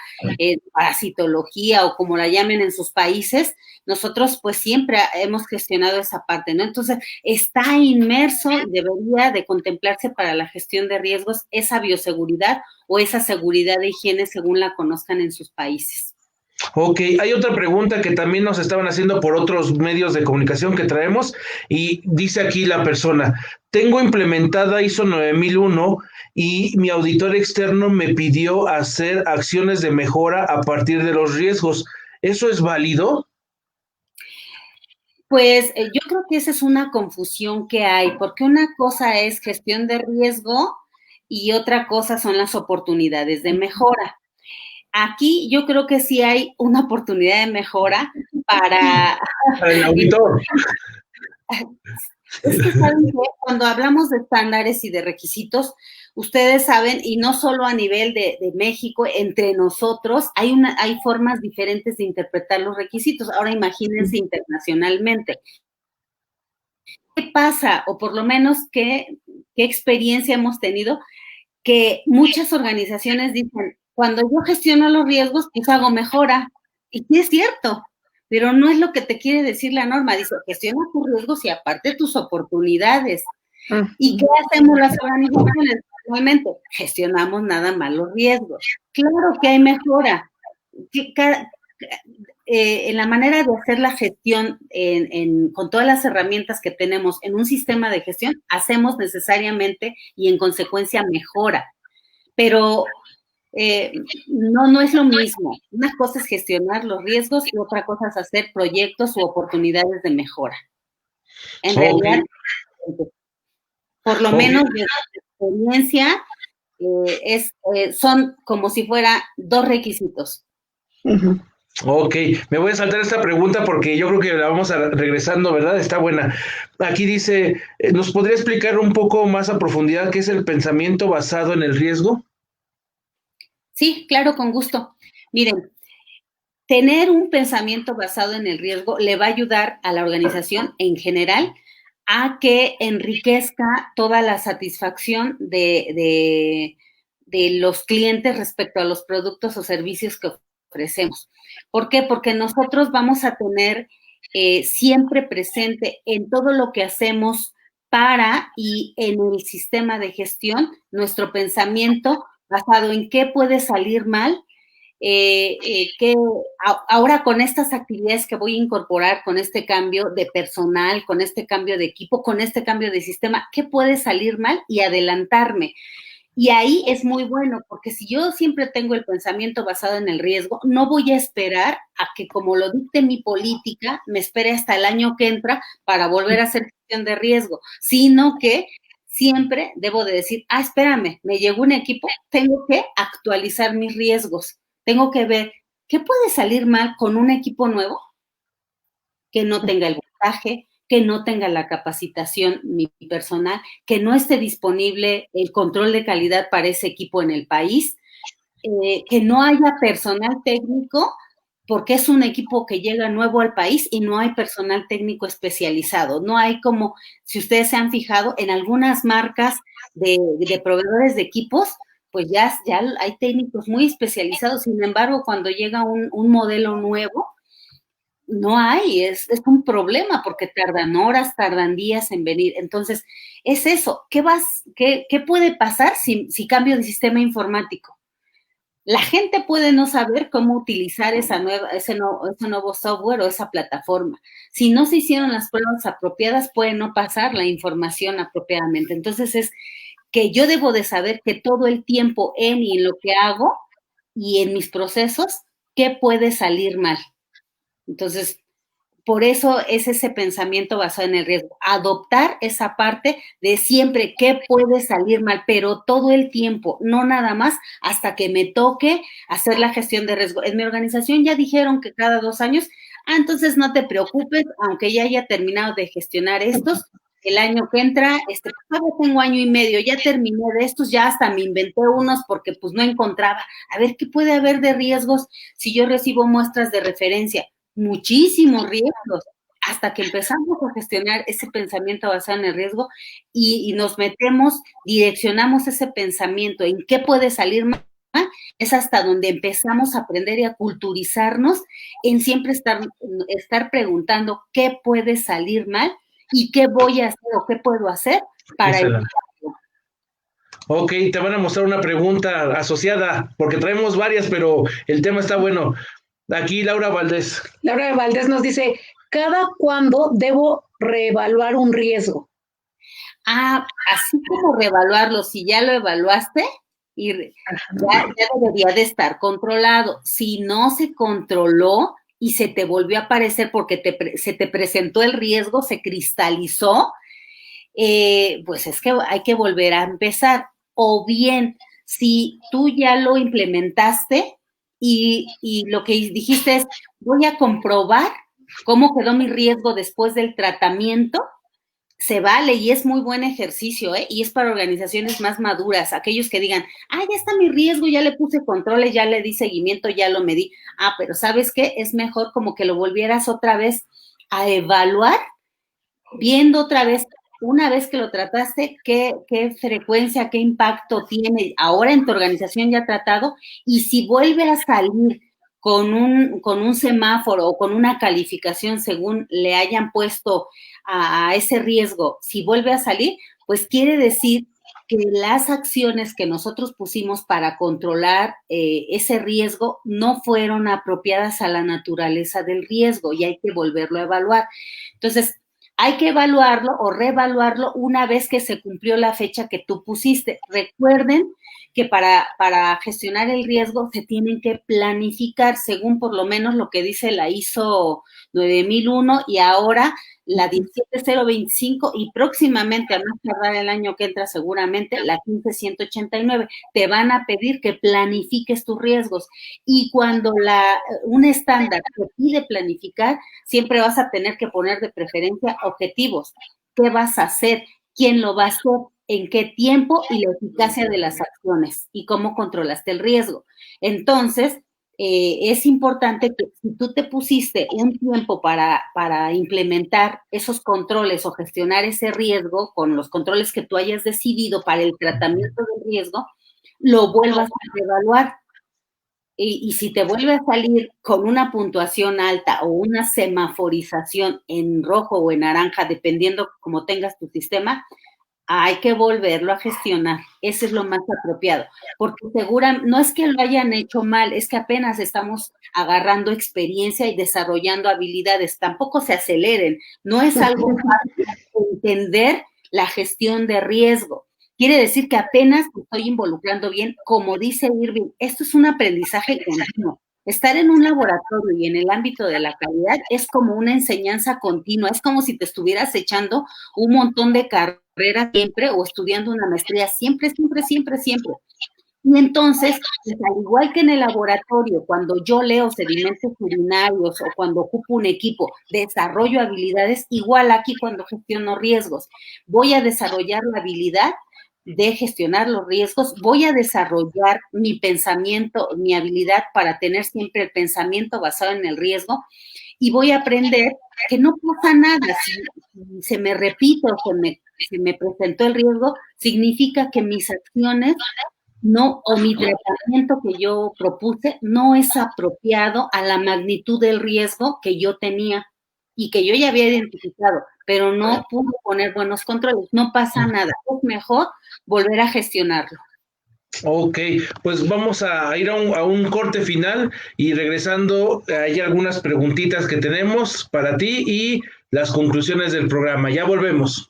parasitología o como la llamen en sus países. Nosotros pues siempre hemos gestionado esa parte, ¿no? Entonces está inmerso y debería de contemplarse para la gestión de riesgos esa bioseguridad o esa seguridad de higiene según la conozcan en sus países. Ok, hay otra pregunta que también nos estaban haciendo por otros medios de comunicación que traemos y dice aquí la persona, tengo implementada ISO 9001 y mi auditor externo me pidió hacer acciones de mejora a partir de los riesgos. ¿Eso es válido? Pues yo creo que esa es una confusión que hay, porque una cosa es gestión de riesgo y otra cosa son las oportunidades de mejora. Aquí yo creo que sí hay una oportunidad de mejora para el auditor. Es que saben que cuando hablamos de estándares y de requisitos, ustedes saben, y no solo a nivel de México, entre nosotros hay formas diferentes de interpretar los requisitos. Ahora imagínense internacionalmente. ¿Qué pasa? O por lo menos, ¿qué experiencia hemos tenido? Que muchas organizaciones dicen, cuando yo gestiono los riesgos, pues hago mejora. Y sí es cierto, pero no es lo que te quiere decir la norma. Dice, gestiona tus riesgos y aparte tus oportunidades. ¿Y qué hacemos las organizaciones? Normalmente gestionamos nada más los riesgos. Claro que hay mejora. En la manera de hacer la gestión con todas las herramientas que tenemos en un sistema de gestión, hacemos necesariamente y en consecuencia mejora. Pero no es lo mismo. Una cosa es gestionar los riesgos y otra cosa es hacer proyectos u oportunidades de mejora. En realidad, por lo menos de la experiencia, son como si fuera 2 requisitos. Ok, me voy a saltar esta pregunta porque yo creo que la vamos a regresando, ¿verdad? Está buena. Aquí dice, ¿nos podría explicar un poco más a profundidad qué es el pensamiento basado en el riesgo? Sí, claro, con gusto. Miren, tener un pensamiento basado en el riesgo le va a ayudar a la organización en general a que enriquezca toda la satisfacción de los clientes respecto a los productos o servicios que ofrecemos. ¿Por qué? Porque nosotros vamos a tener siempre presente en todo lo que hacemos para y en el sistema de gestión nuestro pensamiento basado en qué puede salir mal, que ahora con estas actividades que voy a incorporar, con este cambio de personal, con este cambio de equipo, con este cambio de sistema, ¿qué puede salir mal? Y adelantarme. Y ahí es muy bueno, porque si yo siempre tengo el pensamiento basado en el riesgo, no voy a esperar a que, como lo dicte mi política, me espere hasta el año que entra para volver a hacer gestión de riesgo, sino que siempre debo de decir, espérame, me llegó un equipo, tengo que actualizar mis riesgos, tengo que ver qué puede salir mal con un equipo nuevo que no tenga el voltaje, que no tenga la capacitación mi personal, que no esté disponible el control de calidad para ese equipo en el país, que no haya personal técnico, porque es un equipo que llega nuevo al país y no hay personal técnico especializado. No hay como, si ustedes se han fijado, en algunas marcas de proveedores de equipos, pues ya hay técnicos muy especializados. Sin embargo, cuando llega un modelo nuevo, no hay, es un problema porque tardan horas, tardan días en venir. Entonces, es eso. ¿Qué puede pasar si cambio de sistema informático? La gente puede no saber cómo utilizar ese nuevo software o esa plataforma. Si no se hicieron las pruebas apropiadas, puede no pasar la información apropiadamente. Entonces, es que yo debo de saber que todo el tiempo en lo que hago y en mis procesos, ¿qué puede salir mal? Entonces, por eso es ese pensamiento basado en el riesgo. Adoptar esa parte de siempre qué puede salir mal, pero todo el tiempo, no nada más hasta que me toque hacer la gestión de riesgo. En mi organización ya dijeron que cada 2 años, entonces no te preocupes, aunque ya haya terminado de gestionar estos, el año que entra, tengo año y medio, ya terminé de estos, ya hasta me inventé unos porque pues no encontraba. A ver, ¿qué puede haber de riesgos si yo recibo muestras de referencia? muchísimos riesgos, hasta que empezamos a gestionar ese pensamiento basado en el riesgo y nos metemos, direccionamos ese pensamiento en qué puede salir mal, es hasta donde empezamos a aprender y a culturizarnos en siempre estar preguntando qué puede salir mal y qué voy a hacer o qué puedo hacer para evitarlo. Ok, te van a mostrar una pregunta asociada, porque traemos varias, pero el tema está bueno. Aquí Laura Valdés. Laura Valdés nos dice, ¿cada cuándo debo reevaluar un riesgo? Así como reevaluarlo, si ya lo evaluaste, ya debería de estar controlado. Si no se controló y se te volvió a aparecer porque se te presentó el riesgo, se cristalizó, pues es que hay que volver a empezar. O bien, si tú ya lo implementaste y lo que dijiste es, voy a comprobar cómo quedó mi riesgo después del tratamiento, se vale y es muy buen ejercicio, y es para organizaciones más maduras, aquellos que digan, ya está mi riesgo, ya le puse controles, ya le di seguimiento, ya lo medí. Pero ¿sabes qué? Es mejor como que lo volvieras otra vez a evaluar, viendo otra vez, una vez que lo trataste, qué frecuencia, qué impacto tiene ahora en tu organización ya tratado, y si vuelve a salir con un semáforo o con una calificación según le hayan puesto a ese riesgo, si vuelve a salir, pues quiere decir que las acciones que nosotros pusimos para controlar ese riesgo no fueron apropiadas a la naturaleza del riesgo y hay que volverlo a evaluar. Entonces, hay que evaluarlo o reevaluarlo una vez que se cumplió la fecha que tú pusiste. Recuerden que para gestionar el riesgo se tienen que planificar según por lo menos lo que dice la ISO 9001 y ahora la 17025 y próximamente, a más tardar el año que entra seguramente, la 15189. Te van a pedir que planifiques tus riesgos y cuando un estándar te pide planificar, siempre vas a tener que poner de preferencia objetivos. ¿Qué vas a hacer? ¿Quién lo va a hacer? ¿En qué tiempo? Y la eficacia de las acciones y cómo controlaste el riesgo. Entonces, es importante que si tú te pusiste un tiempo para implementar esos controles o gestionar ese riesgo con los controles que tú hayas decidido para el tratamiento del riesgo, lo vuelvas a evaluar. Y si te vuelve a salir con una puntuación alta o una semaforización en rojo o en naranja, dependiendo cómo tengas tu sistema, hay que volverlo a gestionar. Eso es lo más apropiado. Porque no es que lo hayan hecho mal, es que apenas estamos agarrando experiencia y desarrollando habilidades. Tampoco se aceleren. No es algo fácil entender la gestión de riesgo. Quiere decir que apenas me estoy involucrando bien, como dice Irving, esto es un aprendizaje continuo. Estar en un laboratorio y en el ámbito de la calidad es como una enseñanza continua, es como si te estuvieras echando un montón de carreras siempre o estudiando una maestría siempre. Y entonces, pues, al igual que en el laboratorio, cuando yo leo sedimentos urinarios o cuando ocupo un equipo, desarrollo habilidades, igual aquí cuando gestiono riesgos, voy a desarrollar la habilidad de gestionar los riesgos, voy a desarrollar mi pensamiento, mi habilidad para tener siempre el pensamiento basado en el riesgo y voy a aprender que no pasa nada. Si se me repite o se me presentó el riesgo, significa que mis acciones o mi tratamiento que yo propuse no es apropiado a la magnitud del riesgo que yo tenía y que yo ya había identificado, pero no pude poner buenos controles. No pasa nada, es mejor volver a gestionarlo. Ok, pues vamos a ir a un corte final y regresando hay algunas preguntitas que tenemos para ti y las conclusiones del programa. Ya volvemos.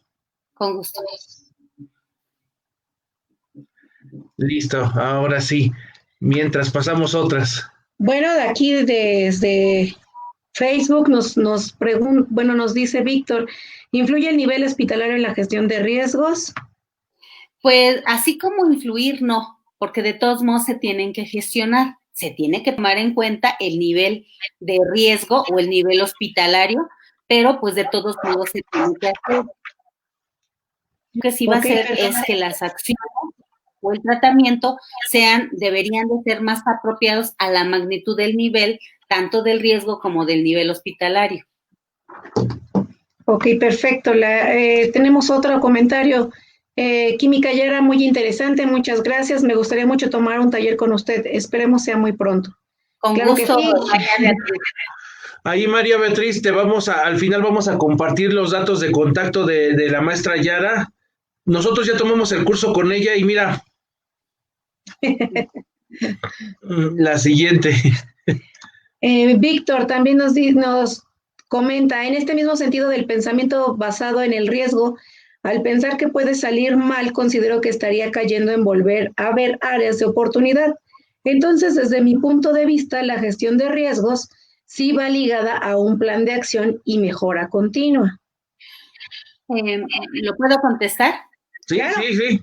Con gusto. Listo, ahora sí. Mientras pasamos otras. Bueno, de aquí desde Facebook nos dice Víctor, ¿influye el nivel hospitalario en la gestión de riesgos? Pues así como influir, no, porque de todos modos se tienen que gestionar, se tiene que tomar en cuenta el nivel de riesgo o el nivel hospitalario, pero pues de todos modos se tiene que hacer. Lo que sí va a hacer es que las acciones o el tratamiento deberían de ser más apropiados a la magnitud del nivel tanto del riesgo como del nivel hospitalario. Ok, perfecto. Tenemos otro comentario. Química Yara, muy interesante, muchas gracias. Me gustaría mucho tomar un taller con usted. Esperemos sea muy pronto. Con claro gusto, que sí. María Beatriz. Ahí, María Beatriz, al final vamos a compartir los datos de contacto de la maestra Yara. Nosotros ya tomamos el curso con ella y mira, la siguiente. Víctor también nos comenta, en este mismo sentido del pensamiento basado en el riesgo, al pensar que puede salir mal, considero que estaría cayendo en volver a ver áreas de oportunidad. Entonces, desde mi punto de vista, la gestión de riesgos sí va ligada a un plan de acción y mejora continua. ¿Lo puedo contestar? Sí, claro. Sí.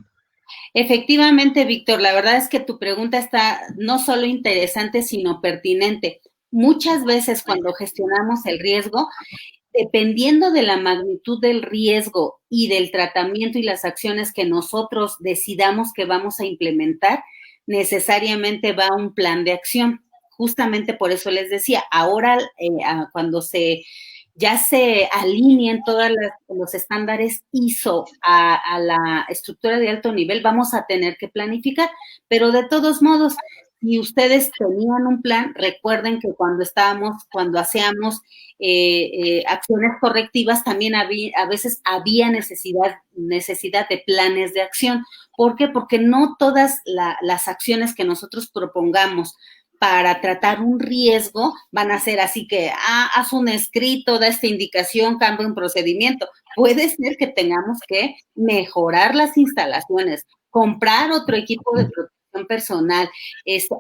Efectivamente, Víctor, la verdad es que tu pregunta está no solo interesante, sino pertinente. Muchas veces cuando gestionamos el riesgo, dependiendo de la magnitud del riesgo y del tratamiento y las acciones que nosotros decidamos que vamos a implementar, necesariamente va un plan de acción. Justamente por eso les decía, ahora cuando ya se alineen todos los estándares ISO a la estructura de alto nivel, vamos a tener que planificar, pero de todos modos, si ustedes tenían un plan, recuerden que cuando hacíamos acciones correctivas, también a veces había necesidad de planes de acción. ¿Por qué? Porque no todas las acciones que nosotros propongamos para tratar un riesgo van a ser así que, haz un escrito, da esta indicación, cambia un procedimiento. Puede ser que tengamos que mejorar las instalaciones, comprar otro equipo de protección personal,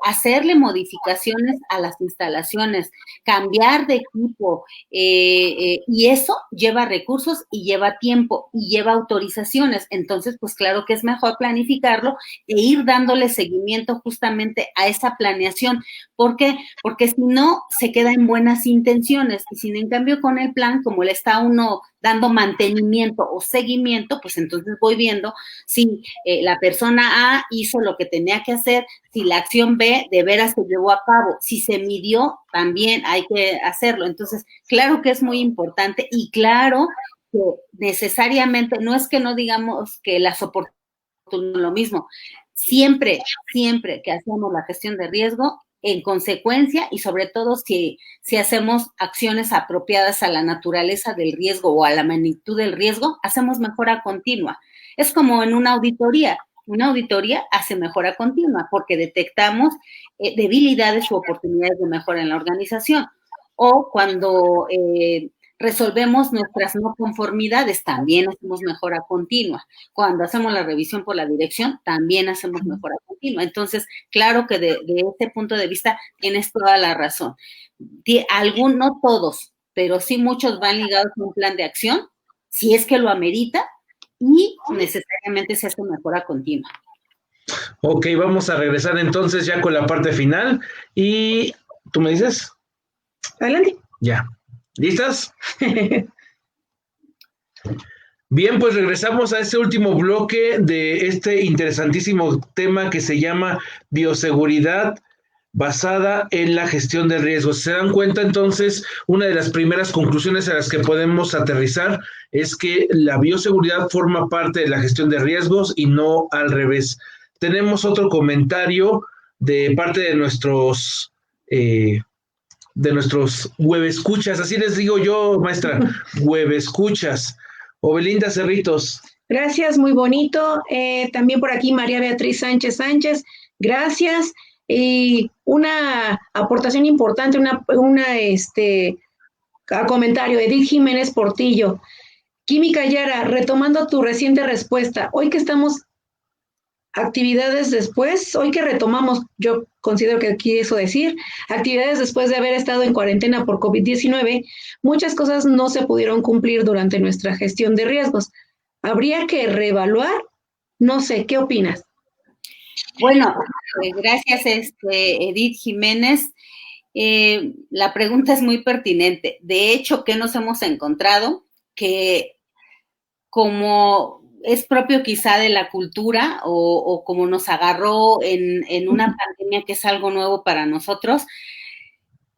hacerle modificaciones a las instalaciones, cambiar de equipo, y eso lleva recursos y lleva tiempo y lleva autorizaciones. Entonces, pues claro que es mejor planificarlo e ir dándole seguimiento justamente a esa planeación. ¿Por qué? Porque si no, se queda en buenas intenciones y sin en cambio con el plan, como le está uno dando mantenimiento o seguimiento, pues entonces voy viendo si la persona A hizo lo que tenía que hacer, si la acción B de veras se llevó a cabo, si se midió, también hay que hacerlo. Entonces, claro que es muy importante y claro que necesariamente, no es que no digamos que las oportunidades lo mismo, siempre que hacemos la gestión de riesgo, en consecuencia y sobre todo si hacemos acciones apropiadas a la naturaleza del riesgo o a la magnitud del riesgo, hacemos mejora continua. Es como en una auditoría hace mejora continua porque detectamos debilidades u oportunidades de mejora en la organización. O cuando resolvemos nuestras no conformidades, también hacemos mejora continua. Cuando hacemos la revisión por la dirección, también hacemos mejora continua. Entonces, claro que de este punto de vista tienes toda la razón. No todos, pero sí muchos van ligados a un plan de acción, si es que lo amerita, y necesariamente se hace mejora continua. Ok, vamos a regresar entonces ya con la parte final. ¿Y tú me dices? Adelante. Ya. ¿Listas? Bien, pues regresamos a este último bloque de este interesantísimo tema que se llama bioseguridad basada en la gestión de riesgos. ¿Se dan cuenta entonces? Una de las primeras conclusiones a las que podemos aterrizar es que la bioseguridad forma parte de la gestión de riesgos y no al revés. Tenemos otro comentario de parte de nuestros webescuchas, así les digo yo, maestra, webescuchas. Obelinda Cerritos. Gracias, muy bonito. También por aquí María Beatriz Sánchez, gracias. Y una aportación importante, a comentario, Edith Jiménez Portillo. Química Yara, retomando tu reciente respuesta, hoy que estamos actividades después, hoy que retomamos, yo considero que aquí eso decir, actividades después de haber estado en cuarentena por COVID-19, muchas cosas no se pudieron cumplir durante nuestra gestión de riesgos. ¿Habría que reevaluar? No sé, ¿qué opinas? Bueno, gracias, Edith Jiménez. La pregunta es muy pertinente. De hecho, ¿qué nos hemos encontrado? Que como es propio quizá de la cultura o como nos agarró en una pandemia que es algo nuevo para nosotros,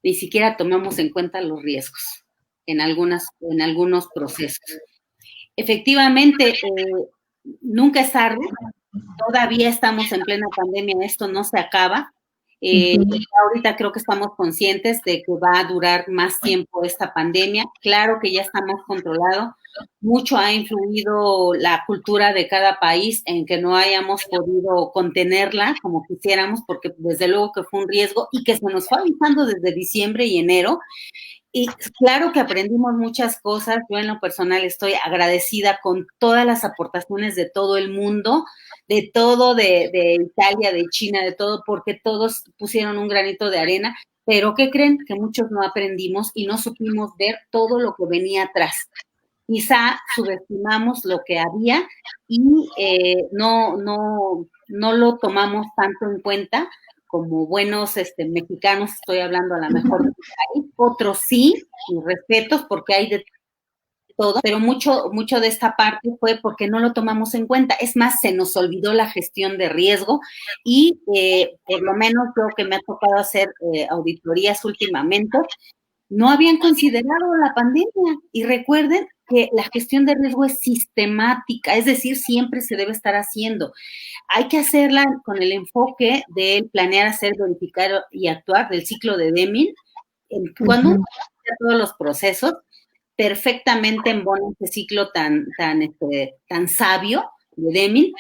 ni siquiera tomamos en cuenta los riesgos en algunos procesos. Efectivamente, nunca es tarde, todavía estamos en plena pandemia, esto no se acaba. Ahorita creo que estamos conscientes de que va a durar más tiempo esta pandemia. Claro que ya estamos controlados. Mucho ha influido la cultura de cada país en que no hayamos podido contenerla como quisiéramos, porque desde luego que fue un riesgo y que se nos fue avisando desde diciembre y enero. Y claro que aprendimos muchas cosas. Yo en lo personal estoy agradecida con todas las aportaciones de todo el mundo, de todo, de Italia, de China, de todo, porque todos pusieron un granito de arena. Pero ¿qué creen? Que muchos no aprendimos y no supimos ver todo lo que venía atrás. Quizá subestimamos lo que había y no lo tomamos tanto en cuenta como buenos mexicanos, estoy hablando a lo mejor de país. Otros sí, y respetos, porque hay de todo, pero mucho de esta parte fue porque no lo tomamos en cuenta. Es más, se nos olvidó la gestión de riesgo y por lo menos creo que me ha tocado hacer auditorías últimamente, no habían considerado la pandemia. Y recuerden que la gestión de riesgo es sistemática, es decir, siempre se debe estar haciendo. Hay que hacerla con el enfoque del planear, hacer, verificar y actuar, del ciclo de Deming. Cuando uno hace todos los procesos, perfectamente embona ese ciclo tan sabio de Deming.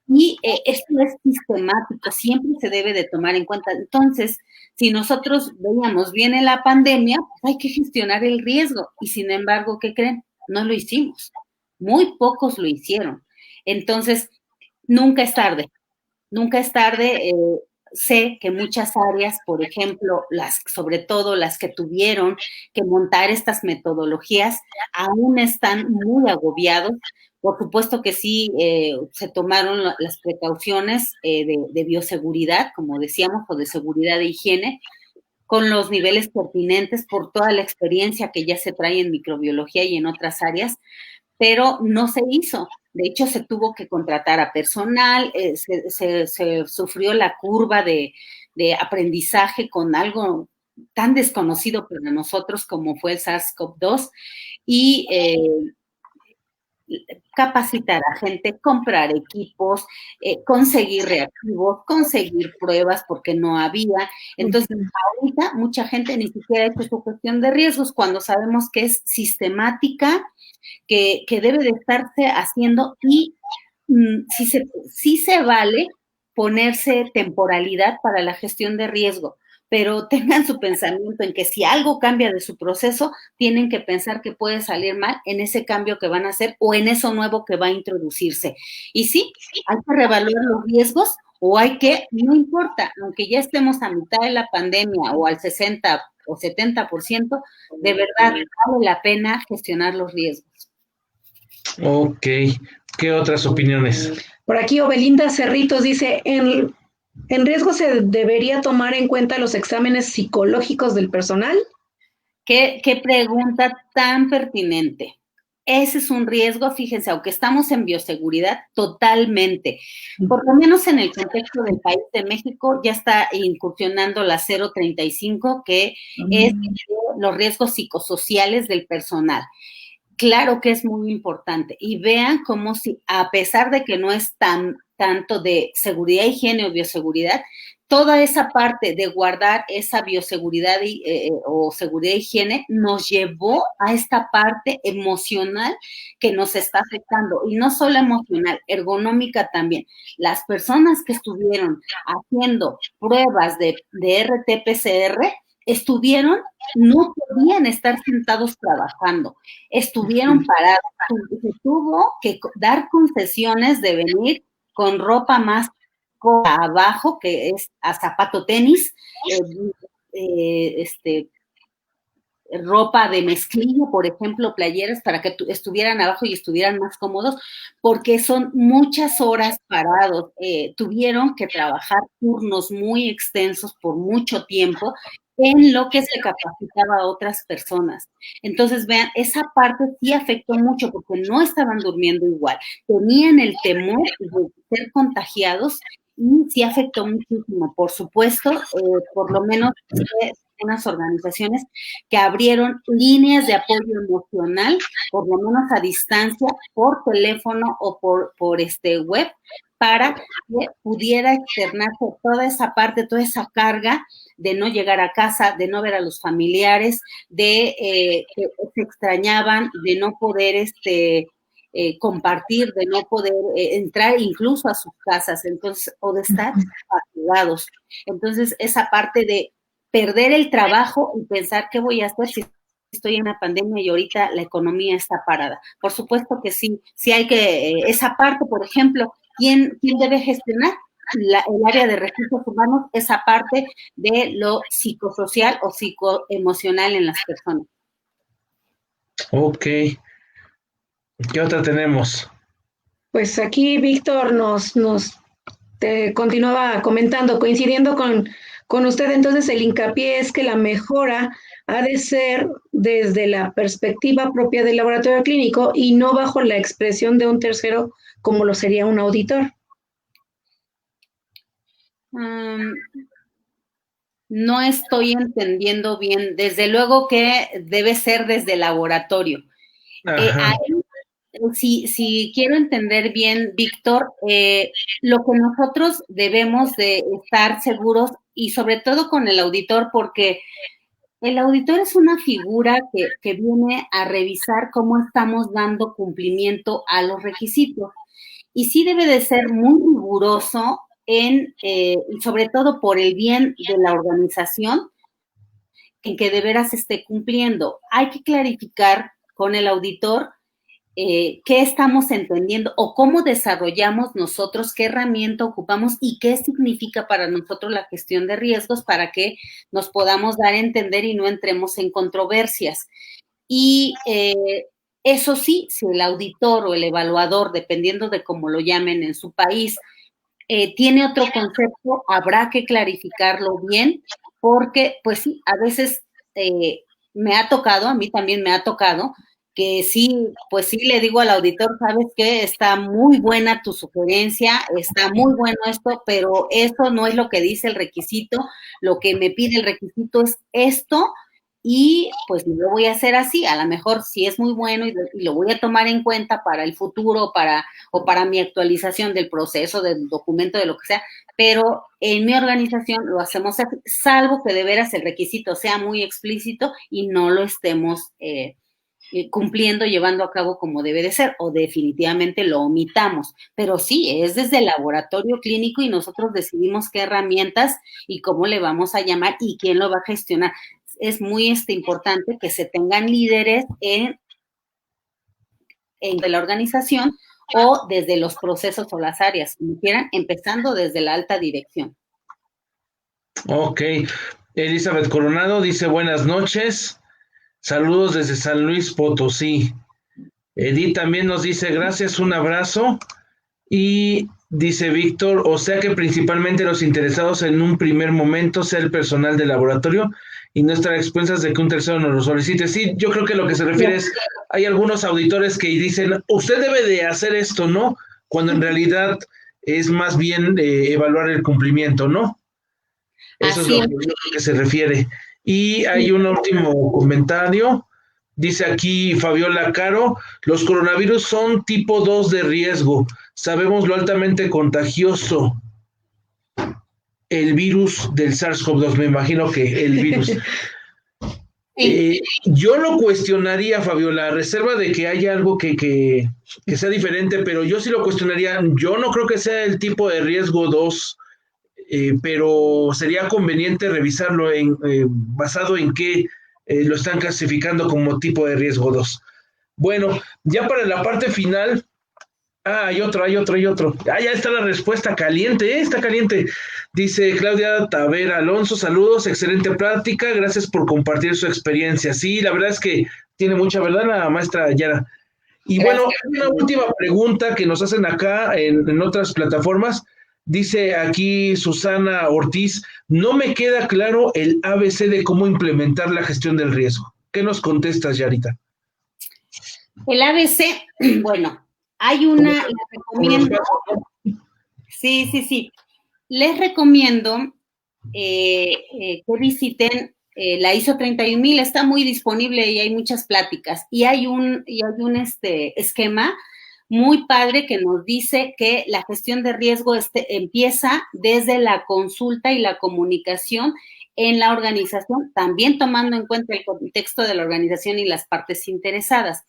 Y esto es sistemático, siempre se debe de tomar en cuenta. Entonces, si nosotros veíamos viene la pandemia, pues hay que gestionar el riesgo. Y sin embargo, ¿qué creen? No lo hicimos. Muy pocos lo hicieron. Entonces, nunca es tarde. Nunca es tarde. Sé que muchas áreas, por ejemplo, sobre todo las que tuvieron que montar estas metodologías, aún están muy agobiados. Por supuesto que sí, se tomaron las precauciones de bioseguridad, como decíamos, o de seguridad de higiene, con los niveles pertinentes por toda la experiencia que ya se trae en microbiología y en otras áreas, pero no se hizo. De hecho, se tuvo que contratar a personal, se sufrió la curva de aprendizaje con algo tan desconocido para nosotros como fue el SARS-CoV-2 y capacitar a gente, comprar equipos, conseguir reactivos, conseguir pruebas porque no había. Entonces, ahorita mucha gente ni siquiera ha hecho su gestión de riesgos cuando sabemos que es sistemática, que debe de estarse haciendo y sí se vale ponerse temporalidad para la gestión de riesgo, pero tengan su pensamiento en que si algo cambia de su proceso, tienen que pensar que puede salir mal en ese cambio que van a hacer o en eso nuevo que va a introducirse. Y sí, hay que reevaluar los riesgos o hay que, no importa, aunque ya estemos a mitad de la pandemia o al 60 o 70%, de verdad vale la pena gestionar los riesgos. Ok, ¿qué otras opiniones? Por aquí Obelinda Cerritos dice, ¿en riesgo se debería tomar en cuenta los exámenes psicológicos del personal? ¿Qué pregunta tan pertinente? Ese es un riesgo, fíjense, aunque estamos en bioseguridad, totalmente. Por lo menos en el contexto del país de México ya está incursionando la 035, que es los riesgos psicosociales del personal. Claro que es muy importante. Y vean cómo si, a pesar de que no es tanto de seguridad, higiene o bioseguridad, toda esa parte de guardar esa bioseguridad o seguridad e higiene nos llevó a esta parte emocional que nos está afectando. Y no solo emocional, ergonómica también. Las personas que estuvieron haciendo pruebas de RT-PCR no podían estar sentados trabajando, estuvieron parados. Se tuvo que dar concesiones de venir con ropa más abajo, que es a zapato tenis, ropa de mezclilla, por ejemplo, playeras, para que estuvieran abajo y estuvieran más cómodos, porque son muchas horas parados. Tuvieron que trabajar turnos muy extensos por mucho tiempo, en lo que se capacitaba a otras personas. Entonces, vean, esa parte sí afectó mucho porque no estaban durmiendo igual, tenían el temor de ser contagiados y sí afectó muchísimo, por supuesto, por lo menos unas organizaciones que abrieron líneas de apoyo emocional, por lo menos a distancia, por teléfono o por web, para que pudiera externarse toda esa parte, toda esa carga de no llegar a casa, de no ver a los familiares, de que se extrañaban, de no poder compartir, de no poder entrar incluso a sus casas, entonces, o de estar fatigados. Entonces, esa parte de perder el trabajo y pensar qué voy a hacer si estoy en una pandemia y ahorita la economía está parada. Por supuesto que sí hay que, esa parte, por ejemplo, ¿quién debe gestionar? El área de recursos humanos, esa parte de lo psicosocial o psicoemocional en las personas. Ok. ¿Qué otra tenemos? Pues aquí Víctor nos continuaba comentando, coincidiendo con usted, entonces el hincapié es que la mejora ha de ser desde la perspectiva propia del laboratorio clínico y no bajo la expresión de un tercero como lo sería un auditor. No estoy entendiendo bien. Desde luego que debe ser desde el laboratorio. Si quiero entender bien, Víctor, lo que nosotros debemos de estar seguros, y sobre todo con el auditor, porque el auditor es una figura que viene a revisar cómo estamos dando cumplimiento a los requisitos. Y sí debe de ser muy riguroso sobre todo por el bien de la organización, en que de veras esté cumpliendo. Hay que clarificar con el auditor qué estamos entendiendo o cómo desarrollamos nosotros, qué herramienta ocupamos y qué significa para nosotros la gestión de riesgos para que nos podamos dar a entender y no entremos en controversias. Y eso sí, si el auditor o el evaluador, dependiendo de cómo lo llamen en su país, tiene otro concepto, habrá que clarificarlo bien, porque pues sí, a veces a mí también me ha tocado, que sí, pues sí le digo al auditor, ¿sabes qué? Está muy buena tu sugerencia, está muy bueno esto, pero esto no es lo que dice el requisito, lo que me pide el requisito es esto, y pues lo voy a hacer así, a lo mejor sí es muy bueno y lo voy a tomar en cuenta para el futuro o para mi actualización del proceso, del documento, de lo que sea, pero en mi organización lo hacemos así, salvo que de veras el requisito sea muy explícito y no lo estemos cumpliendo, llevando a cabo como debe de ser, o definitivamente lo omitamos, pero sí, es desde el laboratorio clínico y nosotros decidimos qué herramientas y cómo le vamos a llamar y quién lo va a gestionar. Es muy importante que se tengan líderes en la organización o desde los procesos o las áreas, como quieran, empezando desde la alta dirección. Ok. Elizabeth Coronado dice buenas noches. Saludos desde San Luis Potosí. Edith también nos dice gracias, un abrazo. Y dice Víctor, o sea que principalmente los interesados en un primer momento sea el personal del laboratorio y no estar a expensas de que un tercero nos lo solicite. Sí, yo creo que lo que se refiere es, hay algunos auditores que dicen, usted debe de hacer esto, ¿no? Cuando en realidad es más bien evaluar el cumplimiento, ¿no? Eso es lo que yo creo que se refiere. Y hay un último comentario. Dice aquí Fabiola Caro, los coronavirus son tipo 2 de riesgo. Sabemos lo altamente contagioso. El virus del SARS-CoV-2, me imagino que el virus. Yo lo cuestionaría, Fabiola, a reserva de que haya algo que sea diferente, pero yo sí lo cuestionaría. Yo no creo que sea el tipo de riesgo 2, pero sería conveniente revisarlo basado en qué lo están clasificando como tipo de riesgo 2. Bueno, ya para la parte final, hay otro. Ya está la respuesta caliente, está caliente. Dice Claudia Tavera Alonso, saludos, excelente práctica, gracias por compartir su experiencia. Sí, la verdad es que tiene mucha verdad la maestra Yara. Y gracias. Bueno, una última pregunta que nos hacen acá en otras plataformas. Dice aquí Susana Ortiz, no me queda claro el ABC de cómo implementar la gestión del riesgo. ¿Qué nos contestas, Yarita? El ABC, bueno, hay una, la recomiendo. Sí. les recomiendo que visiten la ISO 31000, está muy disponible y hay muchas pláticas. Y hay un esquema muy padre que nos dice que la gestión de riesgo empieza desde la consulta y la comunicación en la organización, también tomando en cuenta el contexto de la organización y las partes interesadas.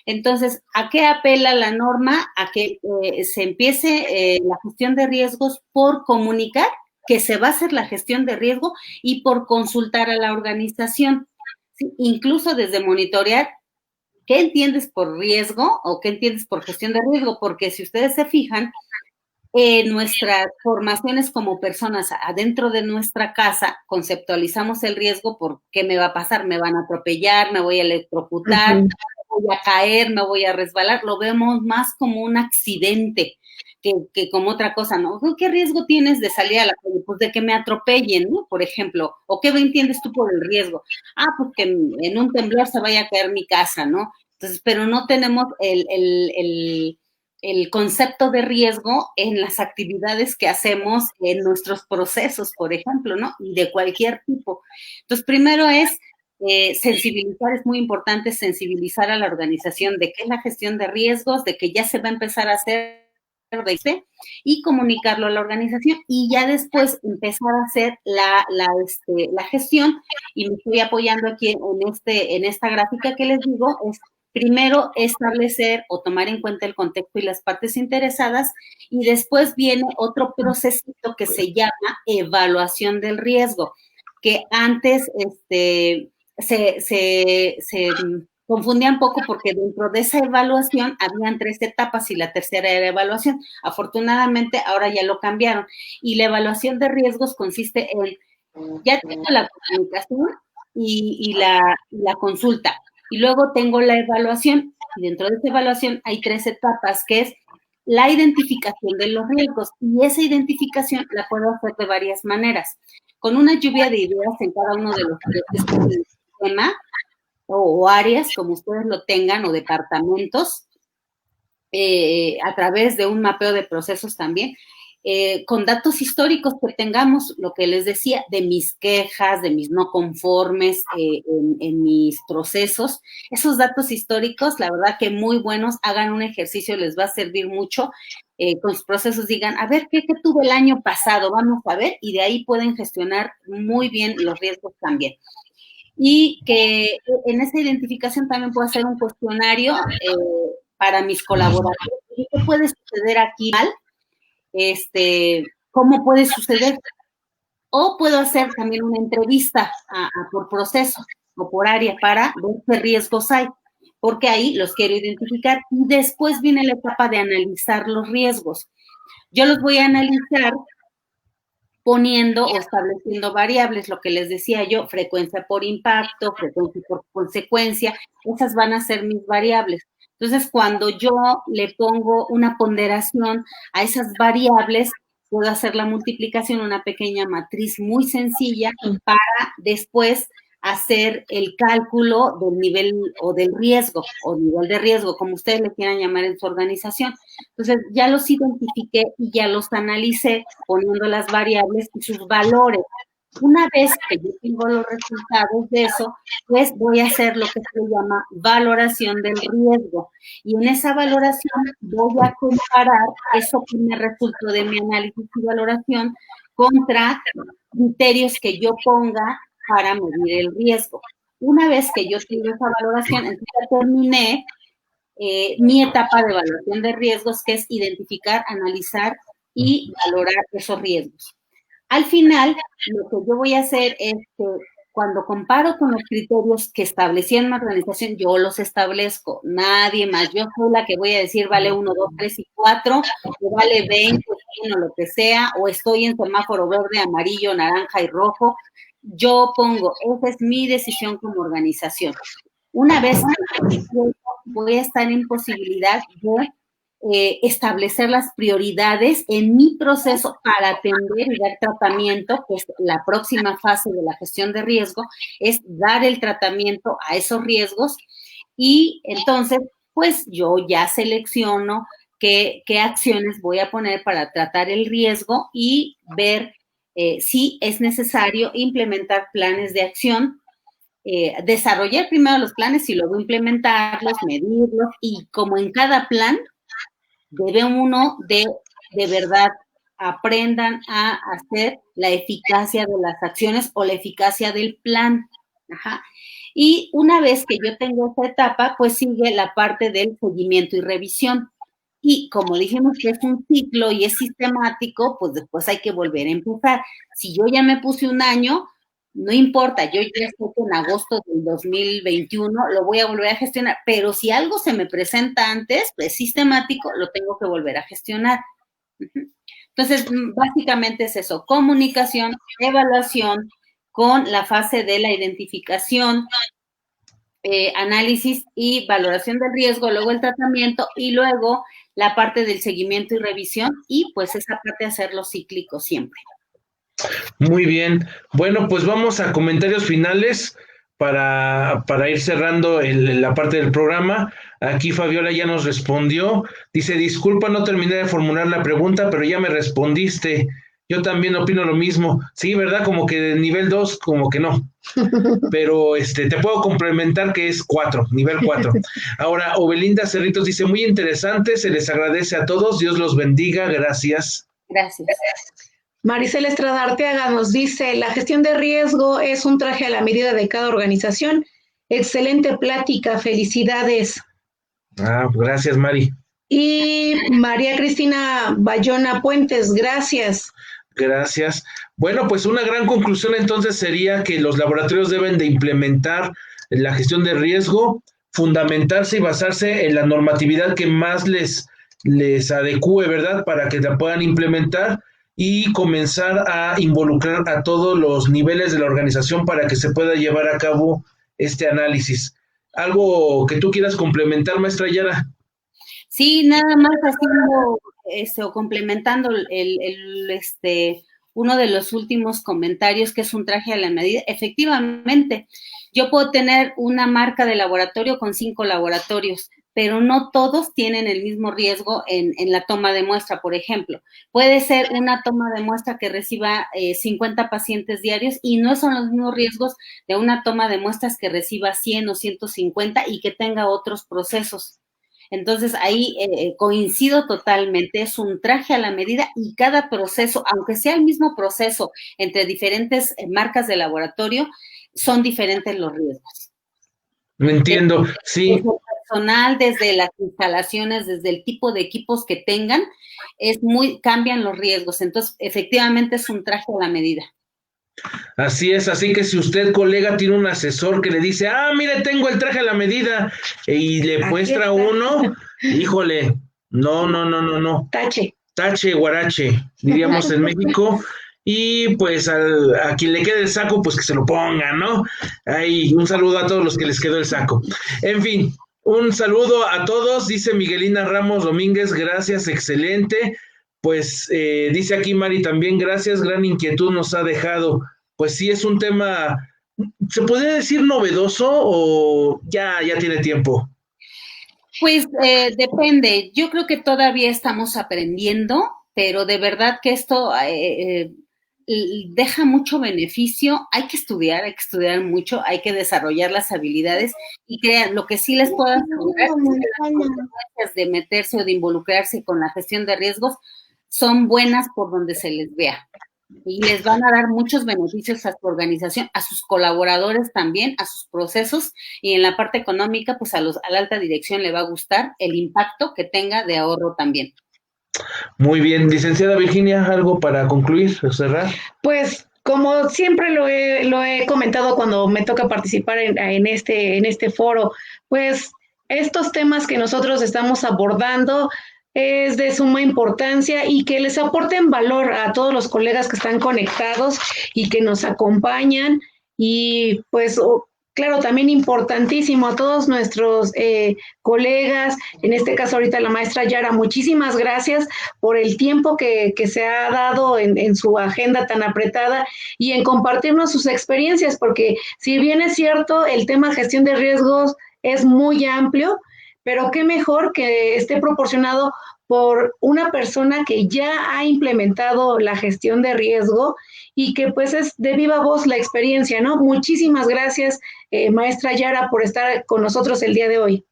Entonces, ¿a qué apela la norma? A que se empiece la gestión de riesgos por comunicar que se va a hacer la gestión de riesgo y por consultar a la organización, ¿sí? Incluso desde monitorear qué entiendes por riesgo o qué entiendes por gestión de riesgo, porque si ustedes se fijan, nuestras formaciones como personas adentro de nuestra casa conceptualizamos el riesgo por qué me va a pasar, me van a atropellar, me voy a electrocutar, me voy a caer, me voy a resbalar, lo vemos más como un accidente que como otra cosa, ¿no? ¿Qué riesgo tienes de salir a la calle? Pues de que me atropellen, ¿no? Por ejemplo, ¿o qué entiendes tú por el riesgo? Ah, pues que en un temblor se vaya a caer mi casa, ¿no? Entonces, pero no tenemos el concepto de riesgo en las actividades que hacemos en nuestros procesos, por ejemplo, ¿no? Y de cualquier tipo. Entonces, primero es sensibilizar, es muy importante sensibilizar a la organización de qué es la gestión de riesgos, de que ya se va a empezar a hacer y comunicarlo a la organización y ya después empezar a hacer la gestión, y me estoy apoyando aquí en esta gráfica que les digo, es primero establecer o tomar en cuenta el contexto y las partes interesadas, y después viene otro procesito que se llama evaluación del riesgo, que antes se confundía un poco porque dentro de esa evaluación habían 3 etapas y la tercera era evaluación. Afortunadamente ahora ya lo cambiaron, y la evaluación de riesgos consiste en, ya tengo la comunicación y la consulta, y luego tengo la evaluación, y dentro de esa evaluación hay 3 etapas, que es la identificación de los riesgos, y esa identificación la puedo hacer de varias maneras, con una lluvia de ideas en cada uno de los temas o áreas, como ustedes lo tengan, o departamentos, a través de un mapeo de procesos también, con datos históricos que tengamos, lo que les decía, de mis quejas, de mis no conformes en mis procesos. Esos datos históricos, la verdad que muy buenos, hagan un ejercicio, les va a servir mucho. Con sus procesos digan, a ver, ¿qué tuve el año pasado? Vamos a ver, y de ahí pueden gestionar muy bien los riesgos también. Y que en esa identificación también puedo hacer un cuestionario para mis colaboradores. ¿Qué puede suceder aquí mal? ¿Cómo puede suceder? O puedo hacer también una entrevista por proceso o por área para ver qué riesgos hay, porque ahí los quiero identificar, y después viene la etapa de analizar los riesgos. Yo los voy a analizar poniendo o estableciendo variables, lo que les decía yo, frecuencia por impacto, frecuencia por consecuencia, esas van a ser mis variables. Entonces, cuando yo le pongo una ponderación a esas variables, puedo hacer la multiplicación, una pequeña matriz muy sencilla, para después hacer el cálculo del nivel o del riesgo, o nivel de riesgo, como ustedes le quieran llamar en su organización. Entonces, ya los identifiqué y ya los analicé poniendo las variables y sus valores. Una vez que yo tengo los resultados de eso, pues voy a hacer lo que se llama valoración del riesgo. Y en esa valoración voy a comparar eso que me resultó de mi análisis y valoración contra criterios que yo ponga para medir el riesgo. Una vez que yo tengo esa valoración, entonces ya terminé mi etapa de evaluación de riesgos, que es identificar, analizar y valorar esos riesgos. Al final, lo que yo voy a hacer es que cuando comparo con los criterios que establecí en una organización, yo los establezco, nadie más. Yo soy la que voy a decir vale 1, 2, 3 y 4, o vale 20, 100 o lo que sea, o estoy en semáforo verde, amarillo, naranja y rojo. Yo pongo, esa es mi decisión como organización. Una vez que voy a estar en posibilidad de establecer las prioridades en mi proceso para atender y dar tratamiento, pues la próxima fase de la gestión de riesgo es dar el tratamiento a esos riesgos, y entonces pues yo ya selecciono qué acciones voy a poner para tratar el riesgo y ver si es necesario implementar planes de acción, desarrollar primero los planes y luego implementarlos, medirlos, y como en cada plan, debe uno de verdad aprendan a hacer la eficacia de las acciones o la eficacia del plan. Ajá. Y una vez que yo tengo esta etapa, pues sigue la parte del seguimiento y revisión. Y como dijimos que es un ciclo y es sistemático, pues después hay que volver a empezar. Si yo ya me puse un año, no importa, yo ya sé que en agosto del 2021 lo voy a volver a gestionar, pero si algo se me presenta antes, pues sistemático, lo tengo que volver a gestionar. Entonces, básicamente es eso, comunicación, evaluación, con la fase de la identificación, análisis y valoración del riesgo, luego el tratamiento y luego la parte del seguimiento y revisión, y pues esa parte hacerlo cíclico siempre. Muy bien. Bueno, pues vamos a comentarios finales para ir cerrando la parte del programa. Aquí Fabiola ya nos respondió. Dice, disculpa, no terminé de formular la pregunta, pero ya me respondiste. Yo también opino lo mismo. Sí, ¿verdad? Como que de nivel 2, como que no. Pero te puedo complementar que es 4, nivel 4. Ahora, Obelinda Cerritos dice, muy interesante, se les agradece a todos, Dios los bendiga, gracias. Gracias. Maricela Estrada Arteaga nos dice, la gestión de riesgo es un traje a la medida de cada organización. Excelente plática, felicidades. Gracias, Mari. Y María Cristina Bayona Puentes, gracias. Gracias. Bueno, pues una gran conclusión entonces sería que los laboratorios deben de implementar la gestión de riesgo, fundamentarse y basarse en la normatividad que más les adecue, ¿verdad? Para que la puedan implementar y comenzar a involucrar a todos los niveles de la organización para que se pueda llevar a cabo este análisis. ¿Algo que tú quieras complementar, maestra Yara? Sí, nada más haciendo o complementando uno de los últimos comentarios, que es un traje a la medida. Efectivamente, yo puedo tener una marca de laboratorio con 5 laboratorios, pero no todos tienen el mismo riesgo en la toma de muestra, por ejemplo. Puede ser una toma de muestra que reciba 50 pacientes diarios y no son los mismos riesgos de una toma de muestras que reciba 100 o 150 y que tenga otros procesos. Entonces, ahí coincido totalmente, es un traje a la medida y cada proceso, aunque sea el mismo proceso entre diferentes marcas de laboratorio, son diferentes los riesgos. No entiendo, sí. Desde el personal, desde las instalaciones, desde el tipo de equipos que tengan, cambian los riesgos. Entonces, efectivamente es un traje a la medida. Así es, así que si usted, colega, tiene un asesor que le dice, mire, tengo el traje a la medida, y le muestra uno, híjole, no. Tache, guarache, diríamos en México, y pues a quien le quede el saco, pues que se lo ponga, ¿no? Ahí, un saludo a todos los que les quedó el saco. En fin, un saludo a todos, dice Miguelina Ramos Domínguez, gracias, excelente. Pues dice aquí Mari también, gracias, gran inquietud nos ha dejado. Pues sí, es un tema, ¿se podría decir novedoso o ya tiene tiempo? Pues depende, yo creo que todavía estamos aprendiendo, pero de verdad que esto deja mucho beneficio, hay que estudiar mucho, hay que desarrollar las habilidades y crear. Lo que sí les puedo asegurar es que las consecuencias de meterse o de involucrarse con la gestión de riesgos son buenas por donde se les vea y les van a dar muchos beneficios a su organización, a sus colaboradores también, a sus procesos, y en la parte económica, pues a la alta dirección le va a gustar el impacto que tenga de ahorro también. Muy bien, licenciada Virginia, ¿algo para concluir o cerrar? Pues como siempre lo he comentado cuando me toca participar en este foro, pues estos temas que nosotros estamos abordando es de suma importancia y que les aporten valor a todos los colegas que están conectados y que nos acompañan, y pues claro, también importantísimo a todos nuestros colegas, en este caso ahorita la maestra Yara, muchísimas gracias por el tiempo que se ha dado en su agenda tan apretada y en compartirnos sus experiencias, porque si bien es cierto, el tema gestión de riesgos es muy amplio, pero qué mejor que esté proporcionado por una persona que ya ha implementado la gestión de riesgo y que pues es de viva voz la experiencia, ¿no? Muchísimas gracias, maestra Yara, por estar con nosotros el día de hoy.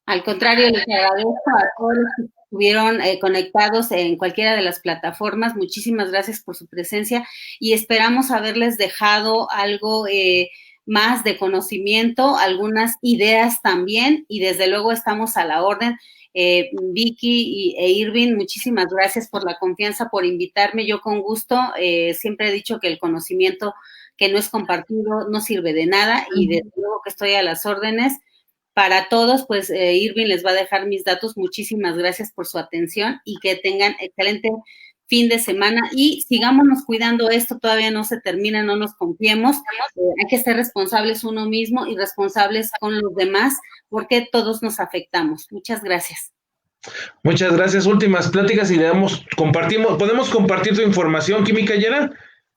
Al contrario, les agradezco a todos los que estuvieron conectados en cualquiera de las plataformas. Muchísimas gracias por su presencia y esperamos haberles dejado algo más de conocimiento, algunas ideas también, y desde luego estamos a la orden. Vicky e Irving, muchísimas gracias por la confianza, por invitarme. Yo con gusto, siempre he dicho que el conocimiento que no es compartido no sirve de nada, y desde luego que estoy a las órdenes. Para todos, pues Irving les va a dejar mis datos. Muchísimas gracias por su atención y que tengan excelente fin de semana y sigámonos cuidando. Esto todavía no se termina, no nos confiemos. Hay que ser responsables uno mismo y responsables con los demás, porque todos nos afectamos. Muchas gracias. Muchas gracias. Últimas pláticas y ¿podemos compartir tu información, Química Yara?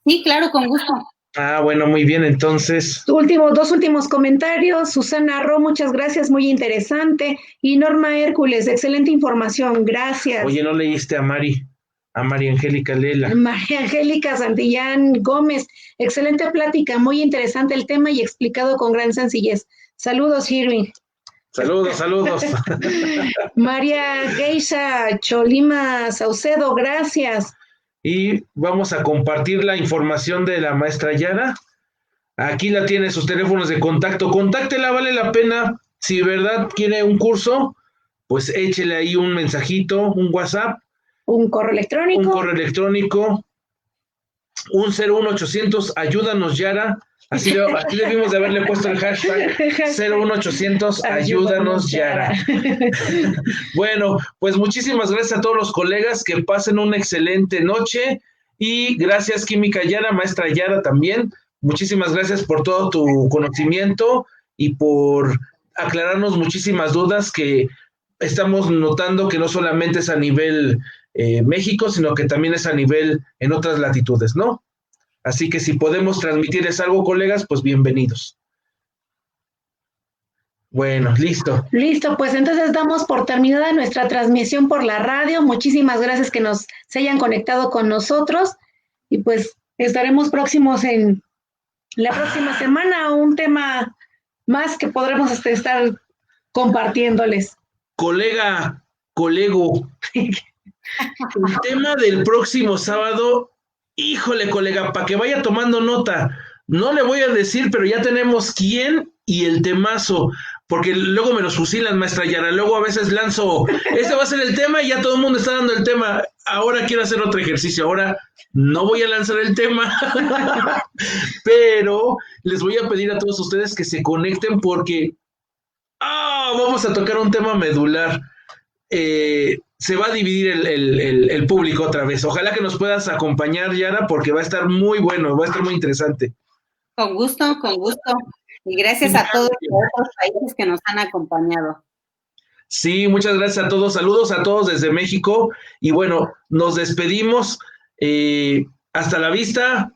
Sí, claro, con gusto. Ah, bueno, muy bien, entonces. Dos últimos comentarios. Susana Ro, muchas gracias, muy interesante. Y Norma Hércules, excelente información, gracias. Oye, ¿no leíste a María Angélica Lela? María Angélica Santillán Gómez, excelente plática, muy interesante el tema y explicado con gran sencillez. Saludos, Irving. Saludos. María Geisha Cholima Saucedo, gracias. Y vamos a compartir la información de la maestra Yara. Aquí la tiene, sus teléfonos de contacto. Contáctela, vale la pena. Si de verdad quiere un curso, pues échele ahí un mensajito, un WhatsApp. Un correo electrónico. Un 01800, ayúdanos Yara. Así debimos de haberle puesto el hashtag 01800, ayúdanos Yara. Bueno, pues muchísimas gracias a todos los colegas, que pasen una excelente noche y gracias Química Yara, maestra Yara también. Muchísimas gracias por todo tu conocimiento y por aclararnos muchísimas dudas que estamos notando que no solamente es a nivel México, sino que también es a nivel en otras latitudes, ¿no? Así que si podemos transmitirles algo, colegas, pues bienvenidos. Bueno, listo. Listo, pues entonces damos por terminada nuestra transmisión por la radio. Muchísimas gracias que se hayan conectado con nosotros y pues estaremos próximos en la próxima semana, un tema más que podremos estar compartiéndoles. Colego, el tema del próximo sábado, híjole, colega, para que vaya tomando nota, no le voy a decir, pero ya tenemos quién y el temazo, porque luego me los fusilan, maestra Yara, luego a veces lanzo, este va a ser el tema y ya todo el mundo está dando el tema, ahora quiero hacer otro ejercicio, ahora no voy a lanzar el tema, pero les voy a pedir a todos ustedes que se conecten porque vamos a tocar un tema medular. Se va a dividir el público otra vez. Ojalá que nos puedas acompañar, Yara, porque va a estar muy bueno, va a estar muy interesante. Con gusto. Y gracias a todos los otros países que nos han acompañado. Sí, muchas gracias a todos. Saludos a todos desde México. Y bueno, nos despedimos. Hasta la vista.